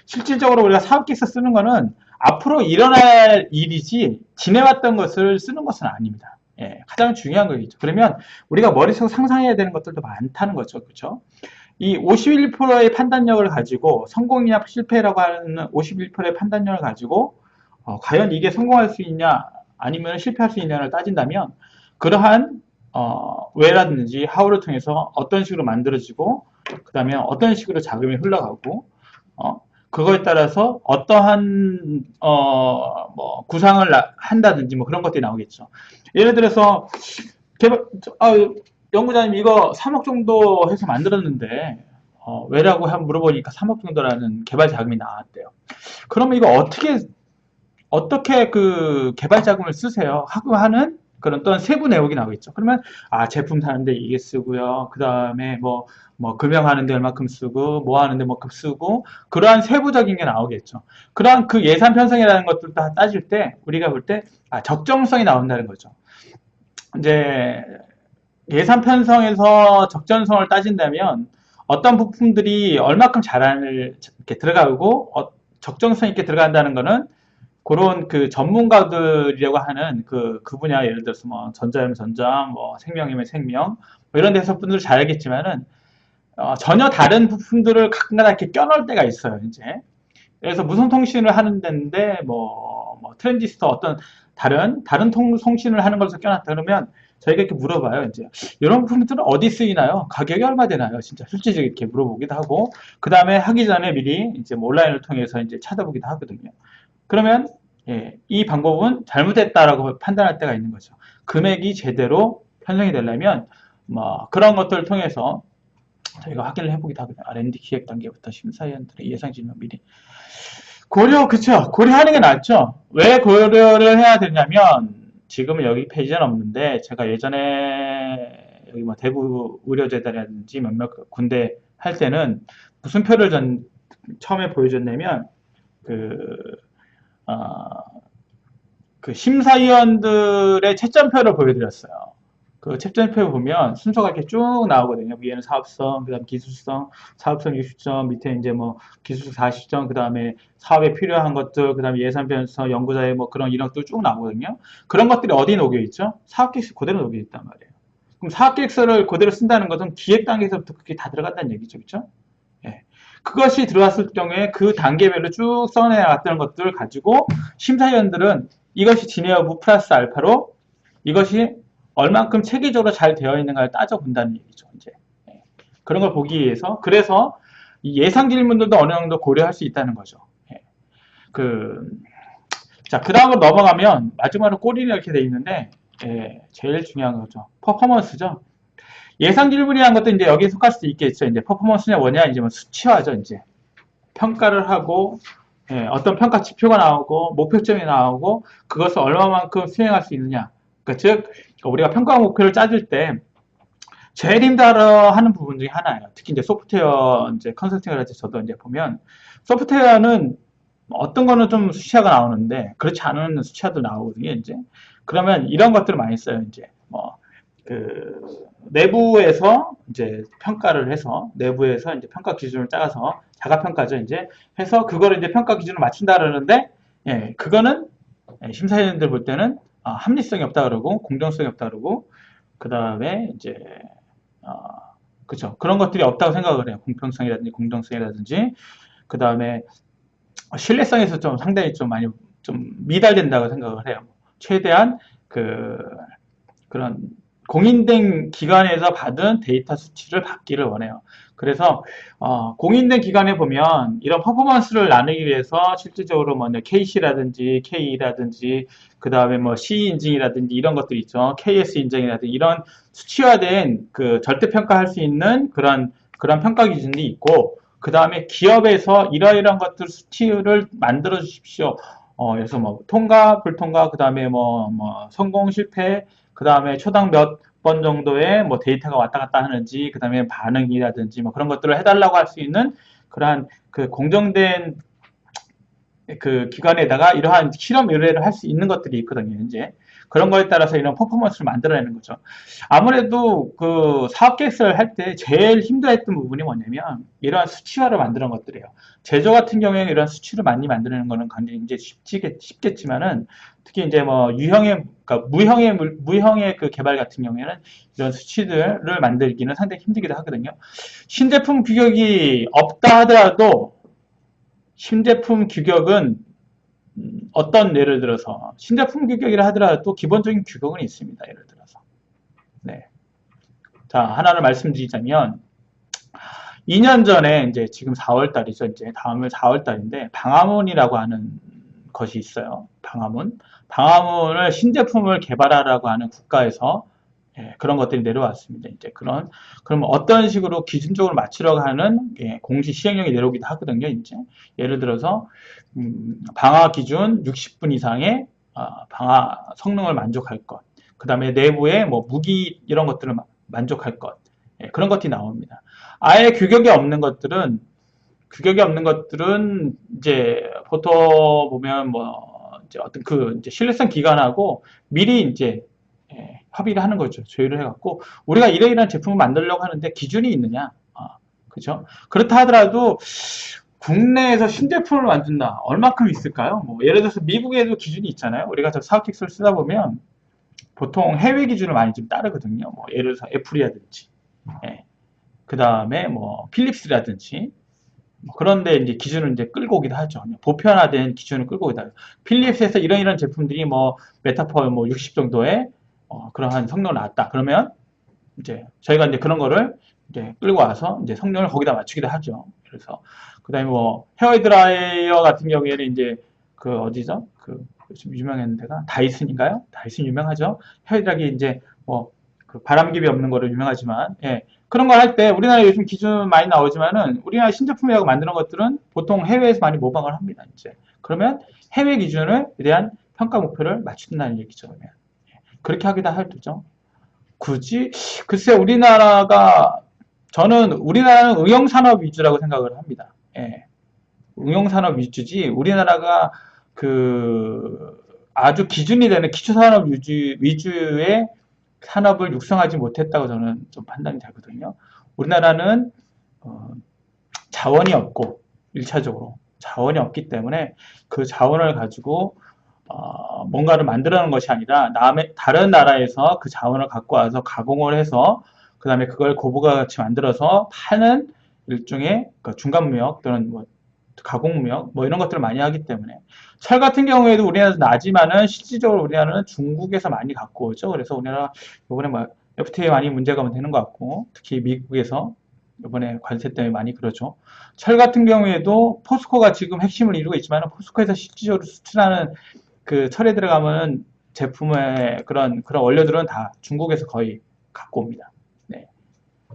실질적으로 우리가 사업기에서 쓰는 거는 앞으로 일어날 일이지 지내왔던 것을 쓰는 것은 아닙니다. 예, 가장 중요한 거겠죠. 그러면 우리가 머릿속으로 상상해야 되는 것들도 많다는 거죠. 그렇죠? 이 51%의 판단력을 가지고 성공이냐 실패라고 하는 51%의 판단력을 가지고 과연 이게 성공할 수 있냐 아니면 실패할 수 있냐를 따진다면 그러한 왜라든지 how를 통해서 어떤 식으로 만들어지고 그 다음에 어떤 식으로 자금이 흘러가고 그거에 따라서 어떠한 뭐 구상을 한다든지 뭐 그런 것들이 나오겠죠. 예를 들어서 연구자님 이거 3억 정도 해서 만들었는데 왜라고 한번 물어보니까 3억 정도라는 개발 자금이 나왔대요. 그러면 이거 어떻게 그 개발 자금을 쓰세요? 하고 하는 그런 또한 세부 내역이 나오겠죠. 그러면 제품 사는데 이게 쓰고요. 그 다음에 뭐 금형하는데 얼마큼 쓰고 뭐 하는데 뭐큼 쓰고 그러한 세부적인 게 나오겠죠. 그러한 그 예산 편성이라는 것들 다 따질 때 우리가 볼 때 적정성이 나온다는 거죠. 이제 예산 편성에서 적정성을 따진다면 어떤 부품들이 얼마큼 잘안을 이렇게 들어가고 적정성 있게 들어간다는 거는 그런 그 전문가들이라고 하는 그 분야 예를 들어서 뭐 전자면 전자, 뭐 생명이면 생명 뭐 이런 데서 분들 잘 알겠지만은 전혀 다른 부품들을 가끔가다 이렇게 껴넣을 때가 있어요 이제. 그래서 무선 통신을 하는 데인데 뭐 트랜지스터 어떤 다른 통신을 하는 것을 껴놨다 그러면 저희가 이렇게 물어봐요 이제 이런 부품들은 어디 쓰이나요? 가격이 얼마 되나요? 진짜 실질적으로 이렇게 물어보기도 하고 그 다음에 하기 전에 미리 이제 온라인을 통해서 이제 찾아보기도 하거든요. 그러면 이 방법은 잘못됐다라고 판단할 때가 있는 거죠. 금액이 제대로 편성이 되려면 뭐 그런 것들을 통해서 저희가 확인을 해보기도 하거든요. R&D 기획 단계부터 심사위원들의 예상 질문 미리 그쵸. 고려하는 게 낫죠. 왜 고려를 해야 되냐면 지금은 여기 페이지는 없는데 제가 예전에 여기 뭐 대구 의료재단이라든지 몇몇 군대 할 때는 무슨 표를 처음에 보여줬냐면 그 심사위원들의 채점표를 보여드렸어요. 그 챕터표에 보면 순서가 이렇게 쭉 나오거든요. 위에는 사업성, 그 다음 기술성, 사업성 60점, 밑에 이제 뭐 기술성 40점, 그 다음에 사업에 필요한 것들, 그 다음에 예산 변수, 연구자의 뭐 그런 이런 것들 쭉 나오거든요. 그런 것들이 어디 녹여 있죠? 사업계획서 그대로 녹여 있단 말이에요. 그럼 사업계획서를 그대로 쓴다는 것은 기획 단계에서부터 그게 다 들어간다는 얘기죠. 그렇죠? 예. 그것이 들어왔을 경우에 그 단계별로 쭉 써내놨던 것들을 가지고 심사위원들은 이것이 진위 여부 플러스 알파로 이것이 얼만큼 체계적으로 잘 되어 있는가를 따져본다는 얘기죠. 이제 그런 걸 보기 위해서 그래서 이 예상 질문들도 어느 정도 고려할 수 있다는 거죠. 그 자, 그 다음으로 넘어가면 마지막으로 꼬리는 이렇게 돼 있는데 제일 중요한 거죠. 퍼포먼스죠. 예상 질문이라는 것도 이제 여기에 속할 수도 있겠죠. 이제 퍼포먼스냐 뭐냐 이제 뭐 수치화죠. 이제 평가를 하고 어떤 평가 지표가 나오고 목표점이 나오고 그것을 얼마만큼 수행할 수 있느냐. 그러니까 즉 우리가 평가 목표를 짜줄 때 제일 힘들어 하는 부분 중에 하나예요. 특히 이제 소프트웨어 이제 컨설팅을 할 때 저도 이제 보면 소프트웨어는 어떤 거는 좀 수치화가 나오는데 그렇지 않은 수치화도 나오거든요. 이제 그러면 이런 것들을 많이 써요. 이제 뭐 그 내부에서 이제 평가를 해서 내부에서 이제 평가 기준을 짜서 자가 평가죠. 이제 해서 그거를 이제 평가 기준을 맞춘다 그러는데 그거는 심사위원들 볼 때는 합리성이 없다 그러고 공정성이 없다 그러고 그 다음에 이제 그죠 그런 것들이 없다고 생각을 해요. 공평성이라든지 공정성이라든지 그 다음에 신뢰성에서 좀 상당히 좀 많이 좀 미달된다고 생각을 해요. 최대한 그런 공인된 기관에서 받은 데이터 수치를 받기를 원해요. 그래서 공인된 기관에 보면 이런 퍼포먼스를 나누기 위해서 실질적으로 뭐 KC라든지 KE라든지 그 다음에 뭐 CE 인증이라든지 이런 것들 있죠. KS 인증이라든지 이런 수치화된 그 절대 평가할 수 있는 그런 평가 기준이 있고 그 다음에 기업에서 이러이러한 것들 수치를 만들어 주십시오. 그래서 뭐 통과, 불통과, 그 다음에 뭐 성공, 실패, 그 다음에 초당 몇 번 정도의 뭐 데이터가 왔다 갔다 하는지, 그 다음에 반응이라든지 뭐 그런 것들을 해달라고 할 수 있는 그러한 그 공정된 그 기관에다가 이러한 실험 의뢰를 할 수 있는 것들이 있거든요. 이제 그런 거에 따라서 이런 퍼포먼스를 만들어내는 거죠. 아무래도 그 사업 계획서를 할 때 제일 힘들어했던 부분이 뭐냐면 이러한 수치화를 만드는 것들이에요. 제조 같은 경우에는 이런 수치를 많이 만드는 거는 굉장히 이제 쉽겠지만은 특히 이제 뭐 그러니까 무형의 그 개발 같은 경우에는 이런 수치들을 만들기는 상당히 힘들기도 하거든요. 신제품 규격이 없다 하더라도 신제품 규격은 어떤 예를 들어서 신제품 규격이라 하더라도 기본적인 규격은 있습니다. 예를 들어서 네. 자 하나를 말씀드리자면 2년 전에 이제 지금 4월 달이죠. 이제 다음에 4월 달인데 방화문이라고 하는 것이 있어요. 방화문을 신제품을 개발하라고 하는 국가에서 그런 것들이 내려왔습니다. 이제 그럼 어떤 식으로 기준적으로 맞추려고 하는 공시 시행령이 내려오기도 하거든요. 이제 예를 들어서 방화 기준 60분 이상의 방화 성능을 만족할 것, 그 다음에 내부에 뭐 무기 이런 것들을 만족할 것, 그런 것들이 나옵니다. 아예 규격이 없는 것들은 이제 보통 보면 뭐 이제 어떤 이제 신뢰성 기관하고 미리 이제 협의를 하는 거죠. 조율을 해갖고 우리가 이러이러한 제품을 만들려고 하는데 기준이 있느냐, 그죠? 그렇다 하더라도 국내에서 신제품을 만든다. 얼마큼 있을까요? 뭐 예를 들어서 미국에도 기준이 있잖아요. 우리가 저 사업계획서를 쓰다 보면 보통 해외 기준을 많이 좀 따르거든요. 뭐 예를 들어서 애플이라든지, 그 다음에 뭐 필립스라든지. 그런데 이제 기준을 이제 끌고 오기도 하죠. 보편화된 기준을 끌고 오기도 하죠. 필립스에서 이런 제품들이 뭐 메타포 뭐 60 정도의 그러한 성능을 나왔다. 그러면 이제 저희가 이제 그런 거를 이제 끌고 와서 이제 성능을 거기다 맞추기도 하죠. 그래서 그다음에 뭐 헤어 드라이어 같은 경우에는 이제 그 어디죠? 요즘 유명한 데가 다이슨인가요? 다이슨 유명하죠. 헤어 드라이기 이제 뭐 그 바람기비 없는 거로 유명하지만 그런 걸 할 때 우리나라 요즘 기준 많이 나오지만은 우리나라 신제품이라고 만드는 것들은 보통 해외에서 많이 모방을 합니다. 이제 그러면 해외 기준에 대한 평가 목표를 맞춘다는 얘기죠. 그러면 그렇게 하기도 하죠. 굳이 글쎄 저는 우리나라는 응용산업 위주라고 생각을 합니다. 응용산업 위주지 우리나라가 아주 기준이 되는 기초산업 위주의 산업을 육성하지 못했다고 저는 좀 판단이 되거든요. 우리나라는 자원이 없고 1차적으로 자원이 없기 때문에 그 자원을 가지고 뭔가를 만들어내는 것이 아니라 다른 나라에서 그 자원을 갖고 와서 가공을 해서 그 다음에 그걸 고부가 가치 만들어서 파는 일종의 그 중간무역 또는 뭐 가공무역 뭐 이런 것들을 많이 하기 때문에 철 같은 경우에도 우리나라에서 나지만은 실질적으로 우리나라는 중국에서 많이 갖고 오죠. 그래서 우리나라 이번에 뭐 FTA 많이 문제가 되는 것 같고 특히 미국에서 이번에 관세 때문에 많이 그러죠. 철 같은 경우에도 포스코가 지금 핵심을 이루고 있지만 포스코에서 실질적으로 수출하는 그 철에 들어가면 제품의 그런 원료들은 다 중국에서 거의 갖고 옵니다. 네.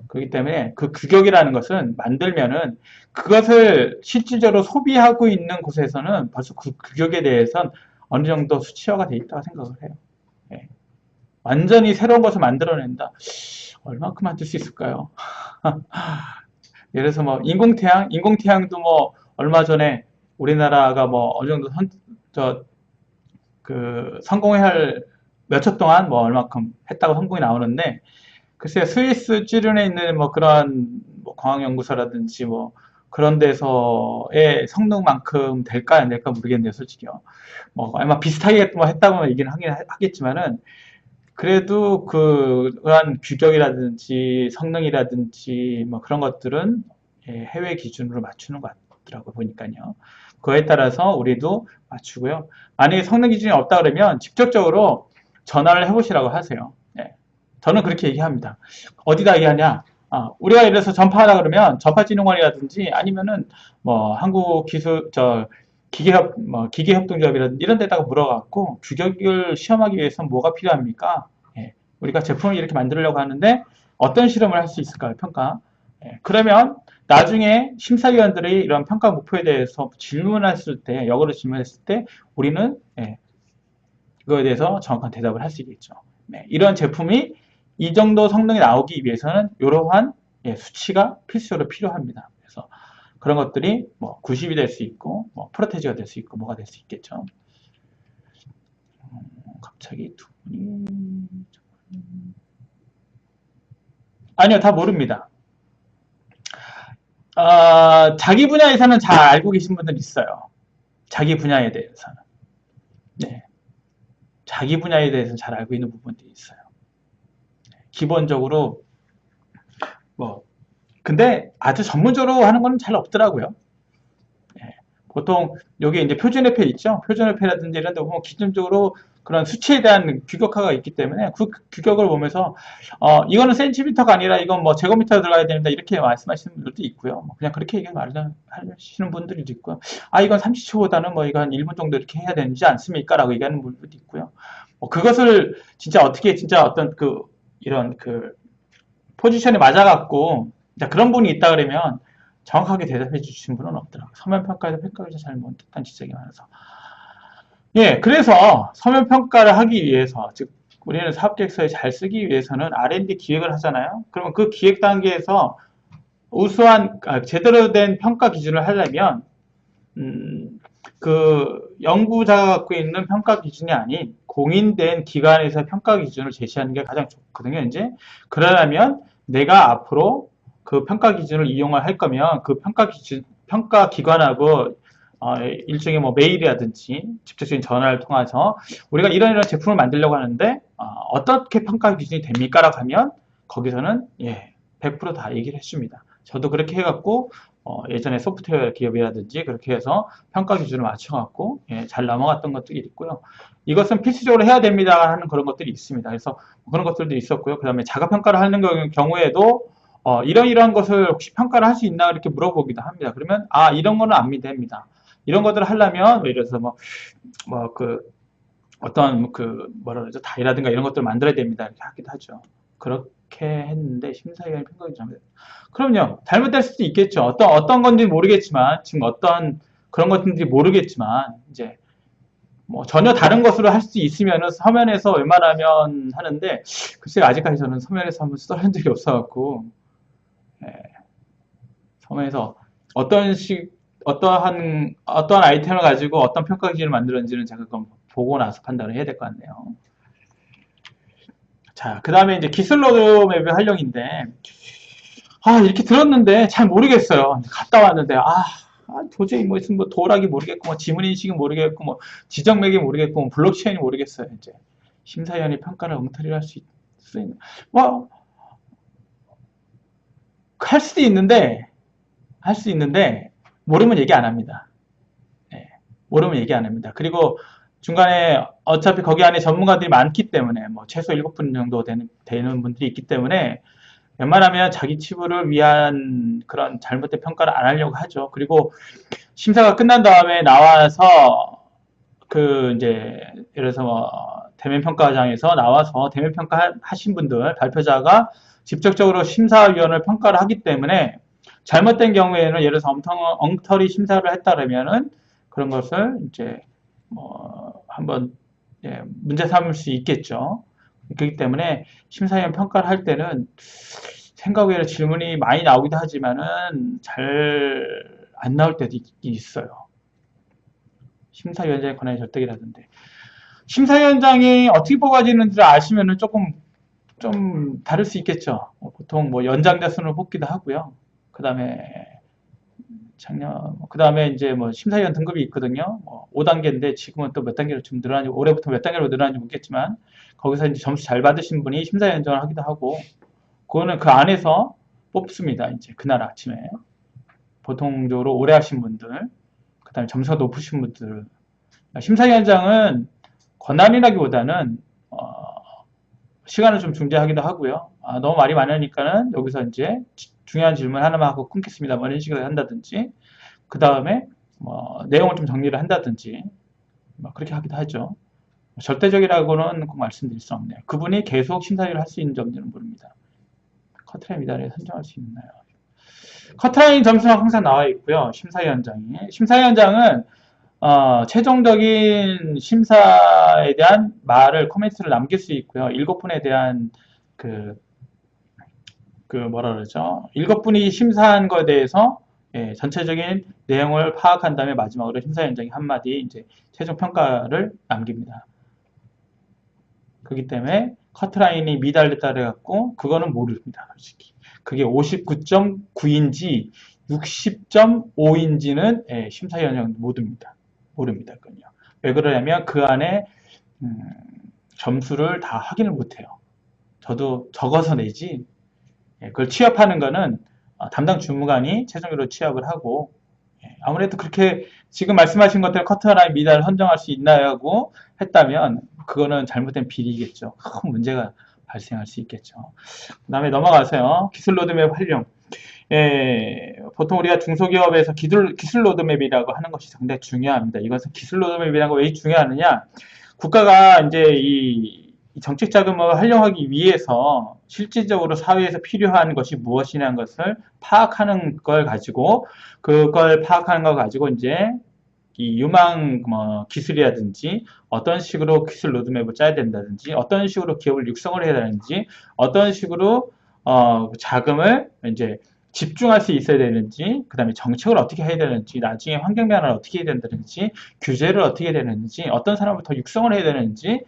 그렇기 때문에 그 규격이라는 것은 만들면은 그것을 실질적으로 소비하고 있는 곳에서는 벌써 그 규격에 대해서는 어느 정도 수치화가 돼 있다고 생각을 해요. 네. 완전히 새로운 것을 만들어낸다. 얼마큼 만들 수 있을까요? 예를 들어서 뭐 인공태양도 뭐 얼마 전에 우리나라가 뭐 어느 정도 성공해야 할 몇 초 동안 뭐 얼마큼 했다고 성공이 나오는데 글쎄요 스위스 쥐른에 있는 뭐 그런 뭐 광학연구소라든지 뭐 그런 데서의 성능만큼 될까 안 될까 모르겠네요 솔직히요. 뭐 아마 비슷하게 뭐 했다고 얘기는 하겠지만은 그래도 그러한 규격이라든지 성능이라든지 뭐 그런 것들은 해외 기준으로 맞추는 것 같더라고요 보니까요. 그거에 따라서 우리도 맞추고요. 만약에 성능 기준이 없다 그러면 직접적으로 전화를 해보시라고 하세요. 네. 저는 그렇게 얘기합니다. 어디다 얘기하냐? 우리가 예를 들어서 전파하라 그러면 전파진흥원이라든지 아니면은 뭐 기계협동조합이라든지 이런 데다가 물어갖고 규격을 시험하기 위해서는 뭐가 필요합니까? 예. 우리가 제품을 이렇게 만들려고 하는데 어떤 실험을 할 수 있을까요? 평가. 예. 그러면 나중에 심사위원들이 이런 평가 목표에 대해서 질문했을 때, 역으로 질문했을 때 우리는 그거에 대해서 정확한 대답을 할 수 있겠죠. 네. 이런 제품이 이 정도 성능이 나오기 위해서는 이러한 수치가 필수로 필요합니다. 그래서 그런 것들이 뭐 90이 될 수 있고 뭐 프로테지가 될 수 있고 뭐가 될 수 있겠죠. 갑자기 두 분이 아니요 다 모릅니다. 자기 분야에서는 잘 알고 계신 분들 있어요. 자기 분야에 대해서는 네. 자기 분야에 대해서는 잘 알고 있는 부분들이 있어요. 기본적으로 뭐 근데 아주 전문적으로 하는 건 잘 없더라고요. 보통 여기 이제 표준회폐 있죠. 표준회폐라든지 이런 데 보면 기준적으로 그런 수치에 대한 규격화가 있기 때문에 그 규격을 보면서 이거는 센티미터가 아니라 이건 뭐 제곱미터 들어가야 된다 이렇게 말씀하시는 분들도 있고요. 뭐 그냥 그렇게 말하시는 분들도 있고요. 이건 30초보다는 뭐 이거 한 1분 정도 이렇게 해야 되지 않습니까? 라고 얘기하는 분들도 있고요. 그것을 진짜 어떻게 진짜 어떤 이런 포지션에 맞아갖고 그런 분이 있다 그러면 정확하게 대답해 주신 분은 없더라고요. 서면평가에서 평가를 잘 못했다는 지적이 많아서. 예, 그래서 서면평가를 하기 위해서, 즉, 우리는 사업계획서에 잘 쓰기 위해서는 R&D 기획을 하잖아요. 그러면 그 기획 단계에서 우수한, 제대로 된 평가 기준을 하려면, 그 연구자가 갖고 있는 평가 기준이 아닌 공인된 기관에서 평가 기준을 제시하는 게 가장 좋거든요, 이제. 그러려면 내가 앞으로 그 평가 기준을 이용을 할 거면 그 평가 기관하고 일종의 뭐 메일이라든지 직접적인 전화를 통해서 우리가 이런 제품을 만들려고 하는데 어떻게 평가 기준이 됩니까? 라고 하면 거기서는 100%다 얘기를 해줍니다. 저도 그렇게 해갖고 예전에 소프트웨어 기업이라든지 그렇게 해서 평가 기준을 맞춰갖고 잘 넘어갔던 것들이 있고요. 이것은 필수적으로 해야 됩니다 하는 그런 것들이 있습니다. 그래서 그런 것들도 있었고요. 그 다음에 자가평가를 하는 경우에도 이러한 것을 혹시 평가를 할 수 있나 이렇게 물어보기도 합니다. 그러면 이런 거는 안 됩니다. 이런 것들을 하려면 예를 들어서 어떤 뭐라 그러죠 다이라든가 이런 것들을 만들어야 됩니다 이렇게 하기도 하죠. 그렇게 했는데 심사위원이 평가가 잘못됐다. 그럼요 잘못될 수도 있겠죠. 어떤 건지 모르겠지만 지금 어떤 그런 것들인지 모르겠지만 이제 뭐 전혀 다른 것으로 할 수 있으면은 서면에서 웬만하면 하는데 글쎄 아직까지 저는 서면에서 한번 써본 적이 없어갖고 서면에서 어떠한 아이템을 가지고 어떤 평가 기준을 만들었는지는 제가 그건 보고 나서 판단을 해야 될 것 같네요. 자, 그 다음에 이제 기술 로드맵의 활용인데, 이렇게 들었는데 잘 모르겠어요. 갔다 왔는데, 도저히 뭐 도락이 모르겠고, 뭐 지문인식이 모르겠고, 뭐 지정맥이 모르겠고, 뭐 블록체인이 모르겠어요. 이제 심사위원이 평가를 엉터리로 할 수 있는, 뭐, 할 수도 있는데, 모르면 얘기 안 합니다. 예, 모르면 얘기 안 합니다. 그리고 중간에 어차피 거기 안에 전문가들이 많기 때문에, 뭐 최소 7분 정도 되는 분들이 있기 때문에, 웬만하면 자기 치부를 위한 그런 잘못된 평가를 안 하려고 하죠. 그리고 심사가 끝난 다음에 나와서 이제 예를 들어서 뭐 대면 평가장에서 나와서 대면 평가 하신 분들 발표자가 직접적으로 심사위원을 평가를 하기 때문에 잘못된 경우에는 예를 들어서 엉터리 심사를 했다면은 그런 것을 이제 뭐 한번 문제 삼을 수 있겠죠. 그렇기 때문에 심사위원 평가를 할 때는 생각 외로 질문이 많이 나오기도 하지만은 잘 안 나올 때도 있어요. 심사위원장의 권한이 절대기라던데. 심사위원장이 어떻게 뽑아지는지를 아시면은 조금 좀 다를 수 있겠죠. 보통 뭐 연장자 순으로 뽑기도 하고요. 그 다음에 그 다음에 이제 뭐 심사위원 등급이 있거든요. 뭐 5단계인데 지금은 또 몇 단계로 좀 늘어나는지, 올해부터 몇 단계로 늘어나는지 모르겠지만, 거기서 이제 점수 잘 받으신 분이 심사위원장을 하기도 하고, 그거는 그 안에서 뽑습니다. 이제 그날 아침에. 보통적으로 오래 하신 분들, 그 다음에 점수가 높으신 분들. 심사위원장은 권한이라기보다는, 시간을 좀 중재하기도 하고요. 너무 말이 많으니까는 여기서 이제 중요한 질문 하나만 하고 끊겠습니다. 뭐 이런 식으로 한다든지, 그 다음에 뭐 내용을 좀 정리를 한다든지, 뭐 그렇게 하기도 하죠. 절대적이라고는 꼭 말씀드릴 수 없네요. 그분이 계속 심사위를 할 수 있는 점들은 모릅니다. 커트라인 미달에 선정할 수 있나요? 커트라인 점수는 항상 나와 있고요. 심사위원장은 최종적인 심사에 대한 코멘트를 남길 수 있고요. 7분에 대한 뭐라 그러죠? 7분이 심사한 것에 대해서 전체적인 내용을 파악한 다음에 마지막으로 심사위원장이 한마디 이제 최종 평가를 남깁니다. 그렇기 때문에 커트라인이 미달됐다 그래갖고 그거는 모릅니다. 솔직히. 그게 59.9인지 60.5인지는 심사위원장은 모릅니다. 그건요. 왜 그러냐면 그 안에 점수를 다 확인을 못해요. 저도 적어서 내지, 그걸 취합하는 거는 담당 주무관이 최종적으로 취합을 하고, 아무래도 그렇게 지금 말씀하신 것들 커트라인 미달을 선정할 수 있나요?고 했다면 그거는 잘못된 비리겠죠. 큰 문제가 발생할 수 있겠죠. 그 다음에 넘어가서요. 기술 로드맵 활용. 보통 우리가 중소기업에서 기술 로드맵이라고 하는 것이 상당히 중요합니다. 이것은 기술 로드맵이라는 거 왜 중요하느냐? 국가가 이제 이 정책 자금을 활용하기 위해서 실질적으로 사회에서 필요한 것이 무엇이냐는 것을 파악하는 걸 가지고, 그걸 파악하는 걸 가지고 이제 이 유망 기술이라든지 어떤 식으로 기술 로드맵을 짜야 된다든지 어떤 식으로 기업을 육성을 해야 되는지 어떤 식으로 자금을 이제 집중할 수 있어야 되는지, 그 다음에 정책을 어떻게 해야 되는지, 나중에 환경 변화를 어떻게 해야 된다든지, 규제를 어떻게 해야 되는지, 어떤 사람을 더 육성을 해야 되는지,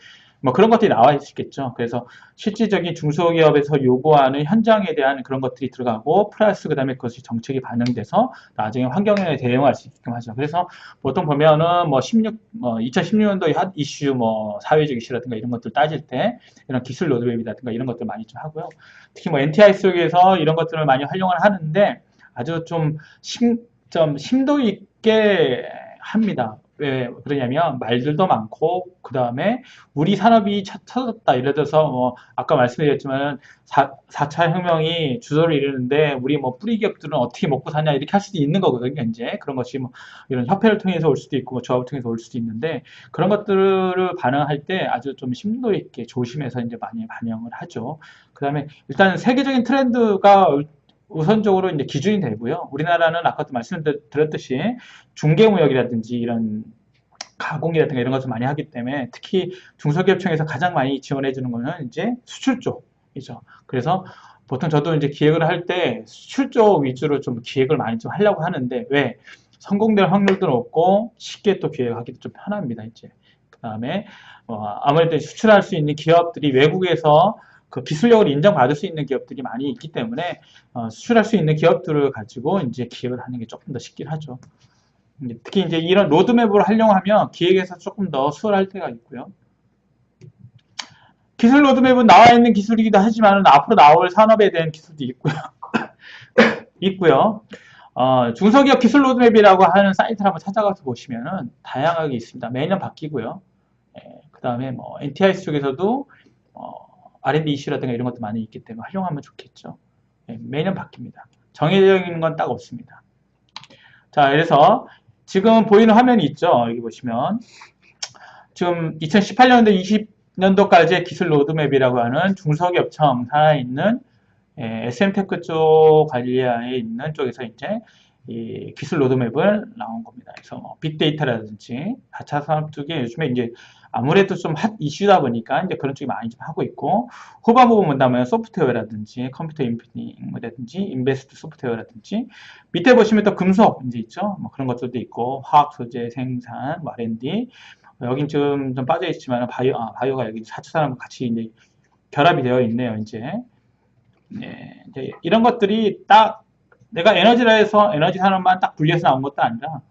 뭐 그런 것들이 나와 있겠죠. 그래서 실질적인 중소기업에서 요구하는 현장에 대한 그런 것들이 들어가고, 플러스 그 다음에 그것이 정책이 반영돼서 나중에 환경에 대응할 수 있게끔 하죠. 그래서 보통 보면은 2016년도 핫 이슈, 사회적 이슈라든가 이런 것들 따질 때 이런 기술 로드맵이라든가 이런 것들 많이 좀 하고요. 특히 NTI 속에서 이런 것들을 많이 활용을 하는데 아주 좀 심도 있게 합니다. 왜 그러냐면 말들도 많고, 그 다음에 우리 산업이 터졌다, 예를 들어서 아까 말씀드렸지만 4차 혁명이 주소를 이루는데 우리 뿌리 기업들은 어떻게 먹고 사냐 이렇게 할 수도 있는 거거든요. 이제 그런 것이 이런 협회를 통해서 올 수도 있고 조합을 통해서 올 수도 있는데, 그런 것들을 반응할 때 아주 좀 심도 있게 조심해서 이제 많이 반영을 하죠. 그 다음에 일단 세계적인 트렌드가 우선적으로 이제 기준이 되고요. 우리나라는 아까도 말씀드렸듯이 중개무역이라든지 이런 가공이라든가 이런 것을 많이 하기 때문에 특히 중소기업청에서 가장 많이 지원해 주는 거는 이제 수출 쪽이죠. 그래서 보통 저도 이제 기획을 할 때 수출 쪽 위주로 좀 기획을 많이 좀 하려고 하는데, 왜? 성공될 확률도 높고 쉽게 또 기획하기도 좀 편합니다. 이제 그 다음에 아무래도 수출할 수 있는 기업들이 외국에서 그 기술력을 인정받을 수 있는 기업들이 많이 있기 때문에 수출할 수 있는 기업들을 가지고 이제 기획을 하는 게 조금 더 쉽긴 하죠. 특히 이제 이런 로드맵을 활용하면 기획에서 조금 더 수월할 때가 있고요. 기술 로드맵은 나와 있는 기술이기도 하지만 앞으로 나올 산업에 대한 기술도 있고요. 있고요. 중소기업 기술 로드맵이라고 하는 사이트를 한번 찾아가서 보시면은 다양하게 있습니다. 매년 바뀌고요. 그 다음에 뭐 NTIS 쪽에서도 R&D 이슈라든가 이런 것도 많이 있기 때문에 활용하면 좋겠죠. 매년 바뀝니다. 정해져 있는 건 딱 없습니다. 자, 그래서 지금 보이는 화면이 있죠. 여기 보시면 지금 2018년도 20년도까지의 기술 로드맵이라고 하는 중소기업청 산하에 있는 SM테크 쪽 관리하에 있는 쪽에서 이제 이 기술 로드맵을 나온 겁니다. 그래서 뭐 빅데이터라든지 4차 산업 쪽에 요즘에 이제 아무래도 좀 핫 이슈다 보니까 이제 그런 쪽이 많이 좀 하고 있고, 후반부 본다면 소프트웨어라든지 컴퓨터 인프라라든지 인베스트 소프트웨어라든지, 밑에 보시면 또 금속 이제 있죠. 뭐 그런 것들도 있고, 화학 소재 생산, 뭐 R&D, 여긴 좀 빠져 있지만 바이오가 여기 4차 산업 같이 이제 결합이 되어 있네요. 이제 이런 것들이 딱 내가 에너지라 해서 에너지 산업만 딱 분리해서 나온 것도 아니라,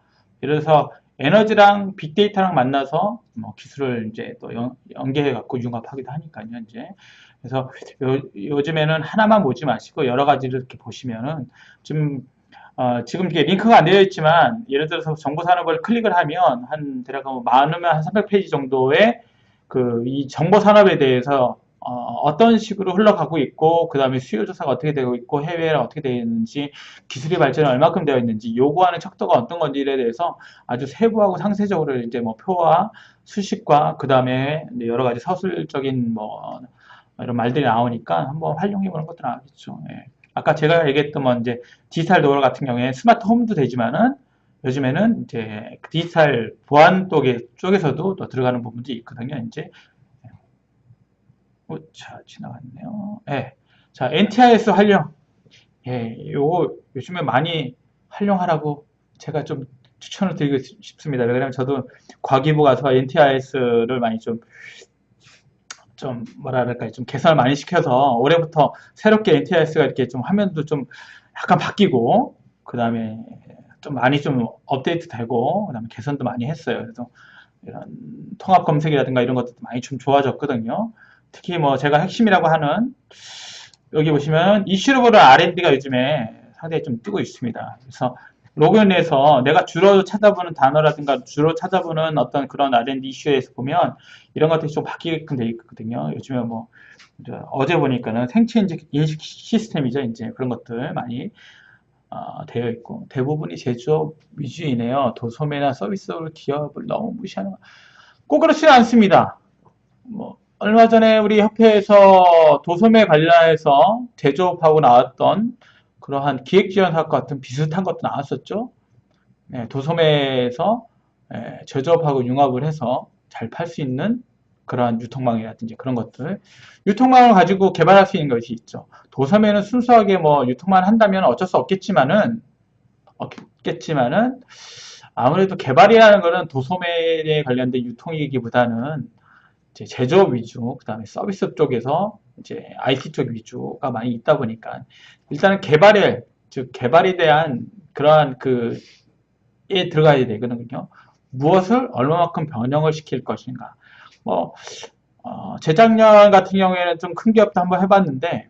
예를 들어서 에너지랑 빅데이터랑 만나서 뭐 기술을 이제 또 연계해 갖고 융합하기도 하니까요. 이제 그래서 요즘에는 하나만 보지 마시고 여러 가지를 이렇게 보시면은 지금 이게 링크가 안 되어 있지만, 예를 들어서 정보 산업을 클릭을 하면 대략 많으면 한 300페이지 정도의 이 정보 산업에 대해서 어떤 식으로 흘러가고 있고, 그 다음에 수요 조사가 어떻게 되고 있고, 해외랑 어떻게 되어 있는지, 기술의 발전이 얼마큼 되어 있는지, 요구하는 척도가 어떤 건지에 대해서 아주 세부하고 상세적으로 이제 뭐 표와 수식과 그 다음에 여러 가지 서술적인 뭐 이런 말들이 나오니까 한번 활용해 보는 것도 나겠죠. 예. 아까 제가 얘기했던 뭐 이제 디지털 도어 같은 경우에 스마트 홈도 되지만은 요즘에는 이제 디지털 보안 쪽에서도 또 들어가는 부분도 있거든요. 이제 자, 지나갔네요. 예. 자, NTIS 활용. 예, 요거 요즘에 많이 활용하라고 제가 좀 추천을 드리고 싶습니다. 왜냐면 저도 과기부 가서 NTIS를 많이 좀 뭐랄까요, 좀 개선을 많이 시켜서 올해부터 새롭게 NTIS가 이렇게 좀 화면도 좀 약간 바뀌고, 그 다음에 좀 많이 좀 업데이트 되고, 그 다음에 개선도 많이 했어요. 그래서 이런 통합 검색이라든가 이런 것도 많이 좀 좋아졌거든요. 특히 뭐 제가 핵심이라고 하는 여기 보시면 이슈로 보는 R&D가 요즘에 상당히 좀 뜨고 있습니다. 그래서 로그인해서 내가 주로 찾아보는 단어라든가 주로 찾아보는 어떤 그런 R&D 이슈에서 보면 이런 것들이 좀 바뀌게끔 돼 있거든요. 요즘에 뭐 어제 보니까는 생체 인식 시스템이죠. 이제 그런 것들 많이 되어 있고, 대부분이 제조업 위주이네요. 도소매나 서비스 기업을 너무 무시하는 꼭 그렇지는 않습니다. 뭐 얼마 전에 우리 협회에서 도소매 관련해서 제조업하고 나왔던 그러한 기획지원 사업 같은 비슷한 것도 나왔었죠. 네, 도소매에서 제조업하고 융합을 해서 잘 팔 수 있는 그러한 유통망이라든지 그런 것들, 유통망을 가지고 개발할 수 있는 것이 있죠. 도소매는 순수하게 뭐 유통만 한다면 어쩔 수 없겠지만은 아무래도 개발이라는 것은 도소매에 관련된 유통이기보다는 이제 제조업 위주, 그 다음에 서비스 쪽에서 이제 IT 쪽 위주가 많이 있다 보니까 일단은 개발에 대한 그러한 에 들어가야 되거든요. 무엇을 얼마만큼 변형을 시킬 것인가. 뭐 재작년 같은 경우에는 좀 큰 기업도 한번 해봤는데,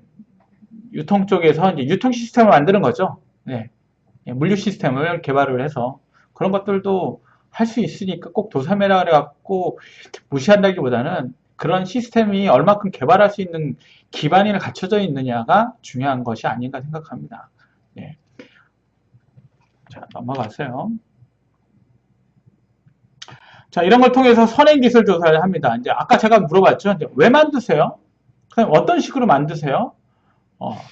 유통 쪽에서 이제 유통 시스템을 만드는 거죠. 네. 물류 시스템을 개발을 해서 그런 것들도 할 수 있으니까 꼭 도소매라 그래갖고 무시한다기보다는 그런 시스템이 얼마큼 개발할 수 있는 기반이 갖춰져 있느냐가 중요한 것이 아닌가 생각합니다. 네. 자, 넘어가세요. 자, 이런 걸 통해서 선행기술 조사를 합니다. 이제 아까 제가 물어봤죠. 이제 왜 만드세요? 그다음에 어떤 식으로 만드세요?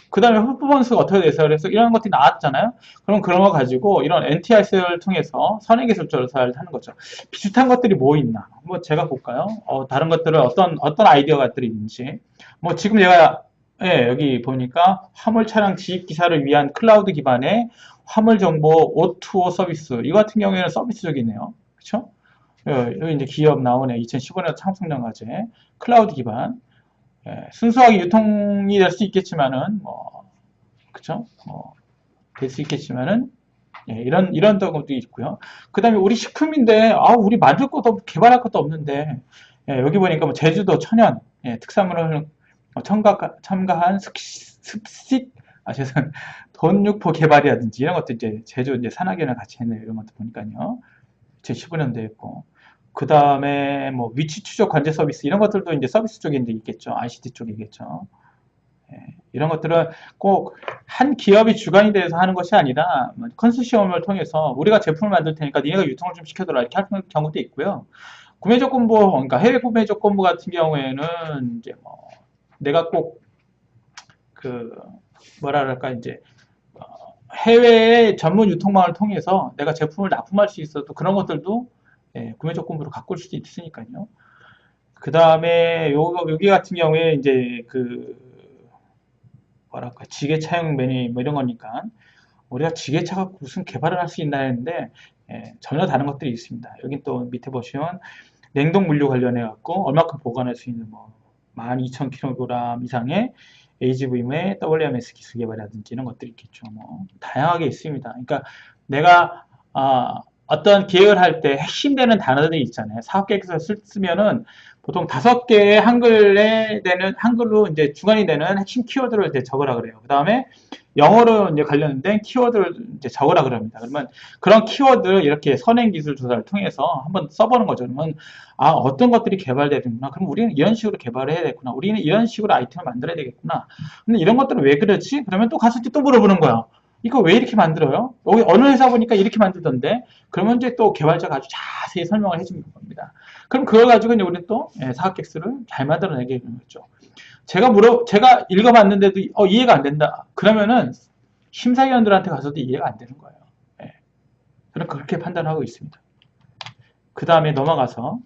그 다음에 퍼포먼스가 어떻게 되세요? 그래서 이런 것들이 나왔잖아요. 그럼 그런 거 가지고 이런 NTIS를 통해서 선행기술 조사를 하는 거죠. 비슷한 것들이 뭐 있나? 뭐 제가 볼까요? 다른 것들은 어떤 아이디어가 있는지. 뭐 지금 제가 여기 보니까 화물 차량 지입 기사를 위한 클라우드 기반의 화물 정보 O2O 서비스. 이 같은 경우에는 서비스적이네요. 그렇죠? 여기 이제 기업 나오네. 2015년 창업성장 과제 클라우드 기반. 순수하게 유통이 될 수 있겠지만은, 뭐, 그쵸? 될 수 있겠지만은, 이런 것도 있고요. 그 다음에 우리 식품인데, 우리 만들 것도 개발할 것도 없는데, 여기 보니까 뭐 제주도 천연, 특산물을 첨가한 습식, 죄송, 돈육포 개발이라든지 이런 것도 이제 제주 이제 산학연을 같이 했네요. 이런 것도 보니까요. 2015년도에 했고. 그 다음에 뭐 위치 추적 관제 서비스 이런 것들도 이제 서비스 쪽에 이제 있겠죠. ICT 쪽이겠죠. 이런 것들은 꼭 한 기업이 주관이 돼서 하는 것이 아니라 컨소시엄을 통해서 우리가 제품을 만들 테니까 니네가 유통을 좀 시켜줘라 이렇게 하는 경우도 있고요. 구매 조건부, 그러니까 해외 구매 조건부 같은 경우에는 이제 뭐 내가 꼭 그 뭐랄까 이제 해외 전문 유통망을 통해서 내가 제품을 납품할 수 있어도 그런 것들도 구매 조건부로 바꿀 수도 있으니까요. 그 다음에 여기 같은 경우에 이제 뭐랄까 지게차용 메뉴 뭐 이런 거니까 우리가 지게차가 무슨 개발을 할 수 있나 했는데 전혀 다른 것들이 있습니다. 여기 또 밑에 보시면 냉동 물류 관련해 갖고 얼마큼 보관할 수 있는 뭐 12,000kg 이상의 AGV의 WMS 기술 개발이라든지 이런 것들이 있겠죠. 뭐 다양하게 있습니다. 그러니까 내가 어떤 기획을 할 때 핵심되는 단어들이 있잖아요. 사업 계획서 쓰면은 보통 5개의 한글로 이제 주관이 되는 핵심 키워드를 이제 적으라 그래요. 그 다음에 영어로 이제 관련된 키워드를 이제 적으라 그럽니다. 그러면 그런 키워드를 이렇게 선행 기술 조사를 통해서 한번 써보는 거죠. 그러면 어떤 것들이 개발되는구나. 그럼 우리는 이런 식으로 개발을 해야 되겠구나. 우리는 이런 식으로 아이템을 만들어야 되겠구나. 근데 이런 것들은 왜 그렇지? 그러면 또 가서 또 물어보는 거야. 이거 왜 이렇게 만들어요? 여기 어느 회사 보니까 이렇게 만들던데. 그러면 이제 또 개발자가 아주 자세히 설명을 해주는 겁니다. 그럼 그걸 가지고 이제 우리는 또 사업 계획서를 잘 만들어내게 되는 거죠. 제가 읽어봤는데도 이해가 안 된다. 그러면은 심사위원들한테 가서도 이해가 안 되는 거예요. 저는 그렇게 판단하고 있습니다. 그 다음에 넘어가서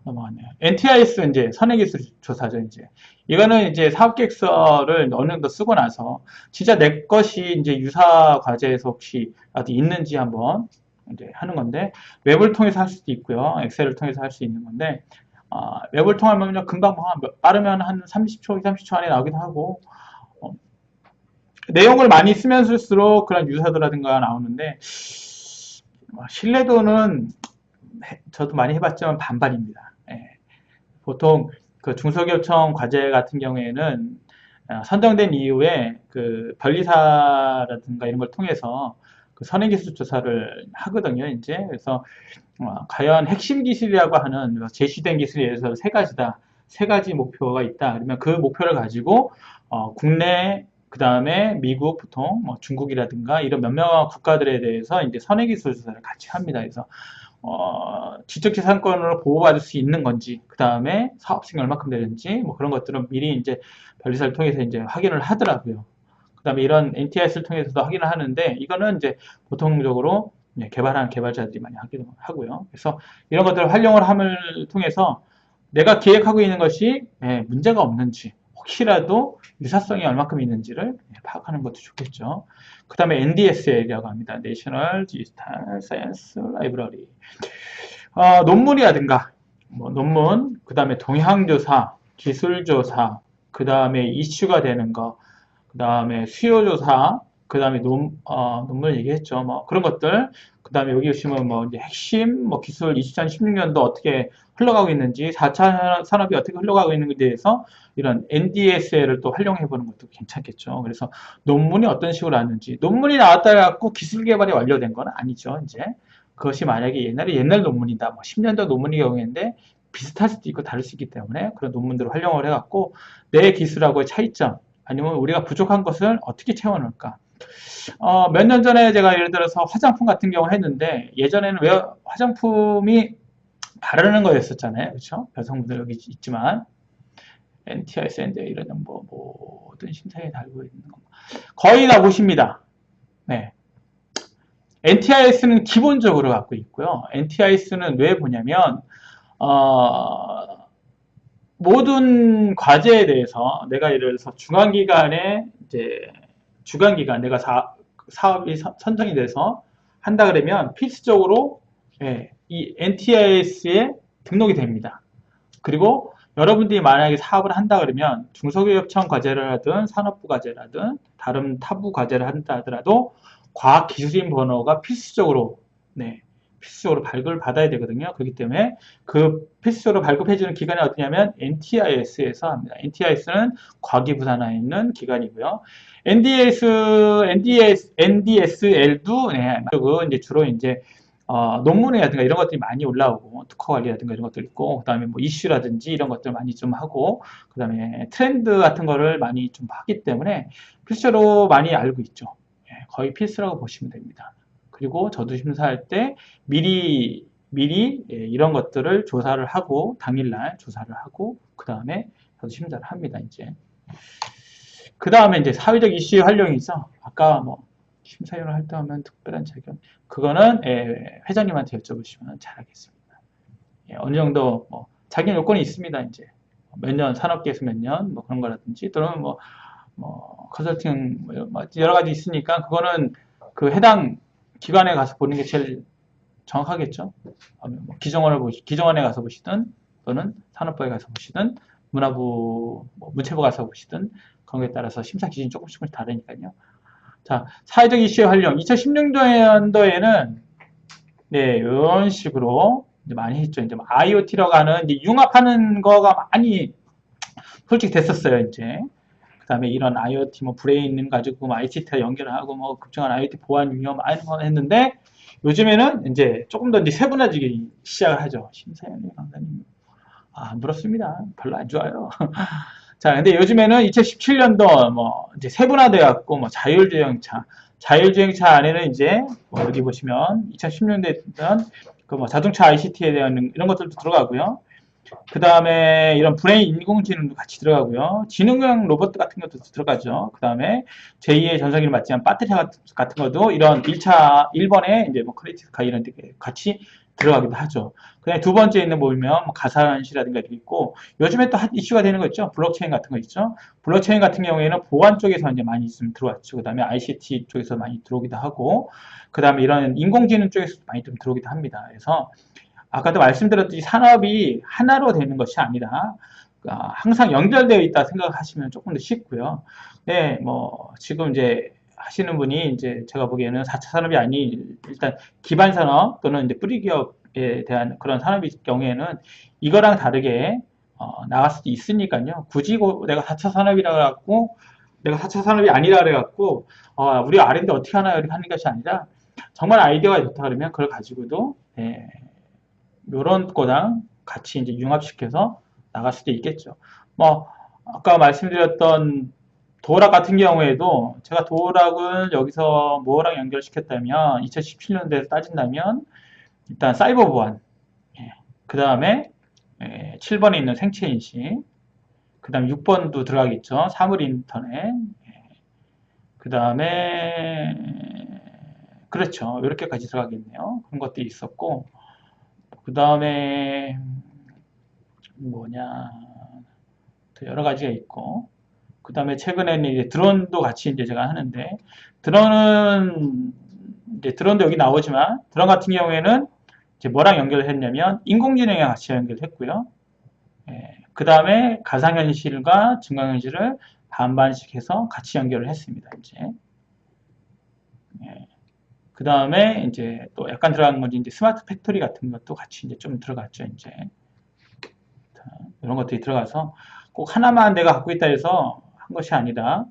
넘어갔네요. NTIS 이제 선행기술 조사죠. 이제 이거는 이제 사업계획서를 어느 정도 쓰고 나서 진짜 내 것이 이제 유사 과제에서 혹시 어디 있는지 한번 이제 하는 건데 웹을 통해서 할 수도 있고요. 엑셀을 통해서 할 수 있는 건데 웹을 통하면요 금방 빠르면 한 30초, 30초 안에 나오기도 하고 내용을 많이 쓰면 쓸수록 그런 유사도라든가 나오는데 신뢰도는 저도 많이 해봤지만 반반입니다. 보통 그 중소기업청 과제 같은 경우에는 선정된 이후에 그 변리사라든가 이런 걸 통해서 그 선행기술 조사를 하거든요. 이제 그래서 과연 핵심 기술이라고 하는 제시된 기술이 예를 들어서 세 가지다. 세 가지 목표가 있다. 그러면 그 목표를 가지고 국내 그 다음에 미국, 보통 뭐 중국이라든가 이런 몇몇 국가들에 대해서 이제 선행기술 조사를 같이 합니다. 그래서 지적재산권으로 보호받을 수 있는 건지, 그 다음에 사업성이 얼마큼 되는지, 뭐 그런 것들은 미리 이제 변리사를 통해서 이제 확인을 하더라고요. 그 다음에 이런 NTIS를 통해서도 확인을 하는데, 이거는 이제 보통적으로 개발하는 개발자들이 많이 하기도 하고요. 그래서 이런 것들을 활용을 함을 통해서 내가 기획하고 있는 것이 문제가 없는지, 혹시라도 유사성이 얼마큼 있는지를 파악하는 것도 좋겠죠. 그 다음에 NDSA라고 합니다. National Digital Science Library. 논문이라든가, 뭐 논문, 그 다음에 동향조사, 기술조사, 그 다음에 이슈가 되는 거, 그 다음에 수요조사, 그 다음에 논문 얘기했죠. 뭐 그런 것들. 그 다음에 여기 보시면 뭐 이제 핵심, 뭐 기술 2016년도 어떻게 흘러가고 있는지, 4차 산업이 어떻게 흘러가고 있는지에 대해서 이런 NDSL을 또 활용해 보는 것도 괜찮겠죠. 그래서 논문이 어떤 식으로 나왔는지, 논문이 나왔다 해갖고 기술 개발이 완료된 건 아니죠. 이제 그것이 만약에 옛날 논문이다, 뭐 10년도 논문의 경우인데 비슷할 수도 있고 다를 수 있기 때문에 그런 논문들을 활용을 해갖고 내 기술하고의 차이점, 아니면 우리가 부족한 것을 어떻게 채워넣을까. 몇 년 전에 제가 예를 들어서 화장품 같은 경우 했는데 예전에는 왜 화장품이 바르는 거였었잖아요. 그렇죠? 여성분들 여기 있지만 NTI 샌드 이런 모든 심사에 달고 있는 거 거의 다 보십니다. 네. NTIS는 기본적으로 갖고 있고요. NTIS는 왜 보냐면 모든 과제에 대해서 내가 예를 들어서 중간기간에 이제 주간기간 내가 사업이 선정이 돼서 한다 그러면 필수적으로 이 NTIS에 등록이 됩니다. 그리고 여러분들이 만약에 사업을 한다 그러면 중소기업청 과제를 하든 산업부 과제라든 다른 타부 과제를 한다 하더라도 과학기술인 번호가 필수적으로 네, 필수적으로 발급을 받아야 되거든요. 그렇기 때문에 그 필수적으로 발급해주는 기관이 어디냐면 NTIS에서 합니다. NTIS는 과기부산하에 있는 기관이고요. NDSL도 네, 그 이제 주로 이제 논문이라든가 이런 것들이 많이 올라오고 특허 관리라든가 이런 것들 있고 그다음에 뭐 이슈라든지 이런 것들 많이 좀 하고 그다음에 트렌드 같은 거를 많이 좀 하기 때문에 필수로 많이 알고 있죠. 예, 거의 필수라고 보시면 됩니다. 그리고 저도 심사할 때 미리 예, 이런 것들을 조사를 하고 당일날 조사를 하고 그다음에 저도 심사를 합니다. 이제 그다음에 이제 사회적 이슈의 활용이 있어. 아까 뭐 심사위원을 할 때 하면 특별한 자격 그거는 예, 회장님한테 여쭤보시면 잘하겠습니다. 예, 어느 정도 뭐 자격 요건이 있습니다. 이제 몇 년 산업계에서 몇 년 뭐 그런 거라든지 또는 뭐 컨설팅 뭐 여러 가지 있으니까 그거는 그 해당 기관에 가서 보는 게 제일 정확하겠죠. 뭐 기정원에 가서 보시든 또는 산업부에 가서 보시든 문화부 문체부 가서 보시든 그런 거에 따라서 심사 기준이 조금씩 다르니까요. 자, 사회적 이슈의 활용. 2016년도에는 네, 이런 식으로 이제 많이 했죠. 이제 IoT라고 하는 이제 융합하는 거가 많이 솔직히 됐었어요. 이제 그다음에 이런 IoT 뭐 브레인 가지고 뭐 ICT 연결하고 뭐 급증한 IoT 보안 위험 이런 거 했는데 요즘에는 이제 조금 더 이제 세분화지기 시작을 하죠. 심사위원님, 강사님. 물었습니다. 별로 안 좋아요. 자, 근데 요즘에는 2017년도 뭐 이제 세분화돼 갖고 뭐 자율주행차 안에는 이제 뭐 여기 보시면 2010년대에 있던 그 뭐 자동차 ICT에 대한 이런 것들도 들어가고요. 그 다음에 이런 브레인 인공지능도 같이 들어가고요. 지능형 로봇 같은 것도 들어가죠. 그 다음에 제2의 전성기를 맞지 않은 배터리 같은 것도 이런 1번에 이제 뭐 크리티카 이런 데 같이 들어가기도 하죠. 그다음에 두 번째 있는 보면 뭐 가상현실이라든가 이렇게 있고 요즘에 또 이슈가 되는 거 있죠. 블록체인 같은 거 있죠. 블록체인 같은 경우에는 보안 쪽에서 이제 많이 좀 들어왔죠. 그다음에 ICT 쪽에서 많이 들어오기도 하고 그다음에 이런 인공지능 쪽에서 많이 좀 들어오기도 합니다. 그래서 아까도 말씀드렸듯이 산업이 하나로 되는 것이 아니라 항상 연결되어 있다 생각하시면 조금 더 쉽고요. 네, 뭐 지금 이제 하시는 분이 이제 제가 보기에는 4차 산업이 아닌 일단 기반 산업 또는 이제 뿌리 기업에 대한 그런 산업일 경우에는 이거랑 다르게 나갈 수도 있으니까요. 굳이 내가 4차 산업이라 갖고 내가 4차 산업이 아니라 그래 갖고 우리 R&D 어떻게 하나요? 이렇게 하는 것이 아니라 정말 아이디어가 좋다 그러면 그걸 가지고도 예, 요런 거랑 같이 이제 융합시켜서 나갈 수도 있겠죠. 뭐 아까 말씀드렸던 도어락 같은 경우에도 제가 도어락을 여기서 뭐랑 연결시켰다면 2017년도에 따진다면 일단 사이버 보안 예. 그 다음에 7번에 있는 생체 인식 그 다음에 6번도 들어가겠죠. 사물 인터넷 그 다음에 그렇죠. 이렇게까지 들어가겠네요. 그런 것들이 있었고 그 다음에 뭐냐 또 여러 가지가 있고 그 다음에 최근에는 이제 드론도 같이 이제 제가 하는데 드론은 이제 드론도 여기 나오지만 드론 같은 경우에는 이제 뭐랑 연결을 했냐면 인공지능에 같이 연결했고요. 그 다음에 가상현실과 증강현실을 반반씩 해서 같이 연결을 했습니다. 이제 그 다음에 이제 또 약간 들어간 건지 이제 스마트 팩토리 같은 것도 같이 이제 좀 들어갔죠. 이제 이런 것들이 들어가서 꼭 하나만 내가 갖고 있다 해서 한 것이 아니라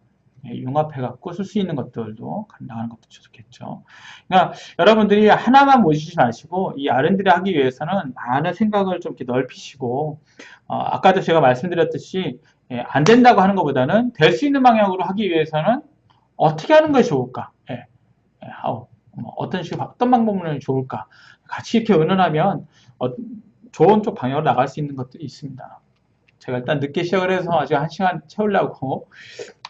융합해 갖고 쓸 수 있는 것들도 나가는 것도 좋겠죠. 그러니까 여러분들이 하나만 모시지 마시고 이 R&D를 하기 위해서는 많은 생각을 좀 이렇게 넓히시고 아까도 제가 말씀드렸듯이 안 된다고 하는 것보다는 될 수 있는 방향으로 하기 위해서는 어떻게 하는 것이 좋을까? 어떤 식으로 어떤 방법으로 좋을까? 같이 이렇게 의논하면 좋은 쪽 방향으로 나갈 수 있는 것들이 있습니다. 제가 일단 늦게 시작을 해서 아직 1시간 채우려고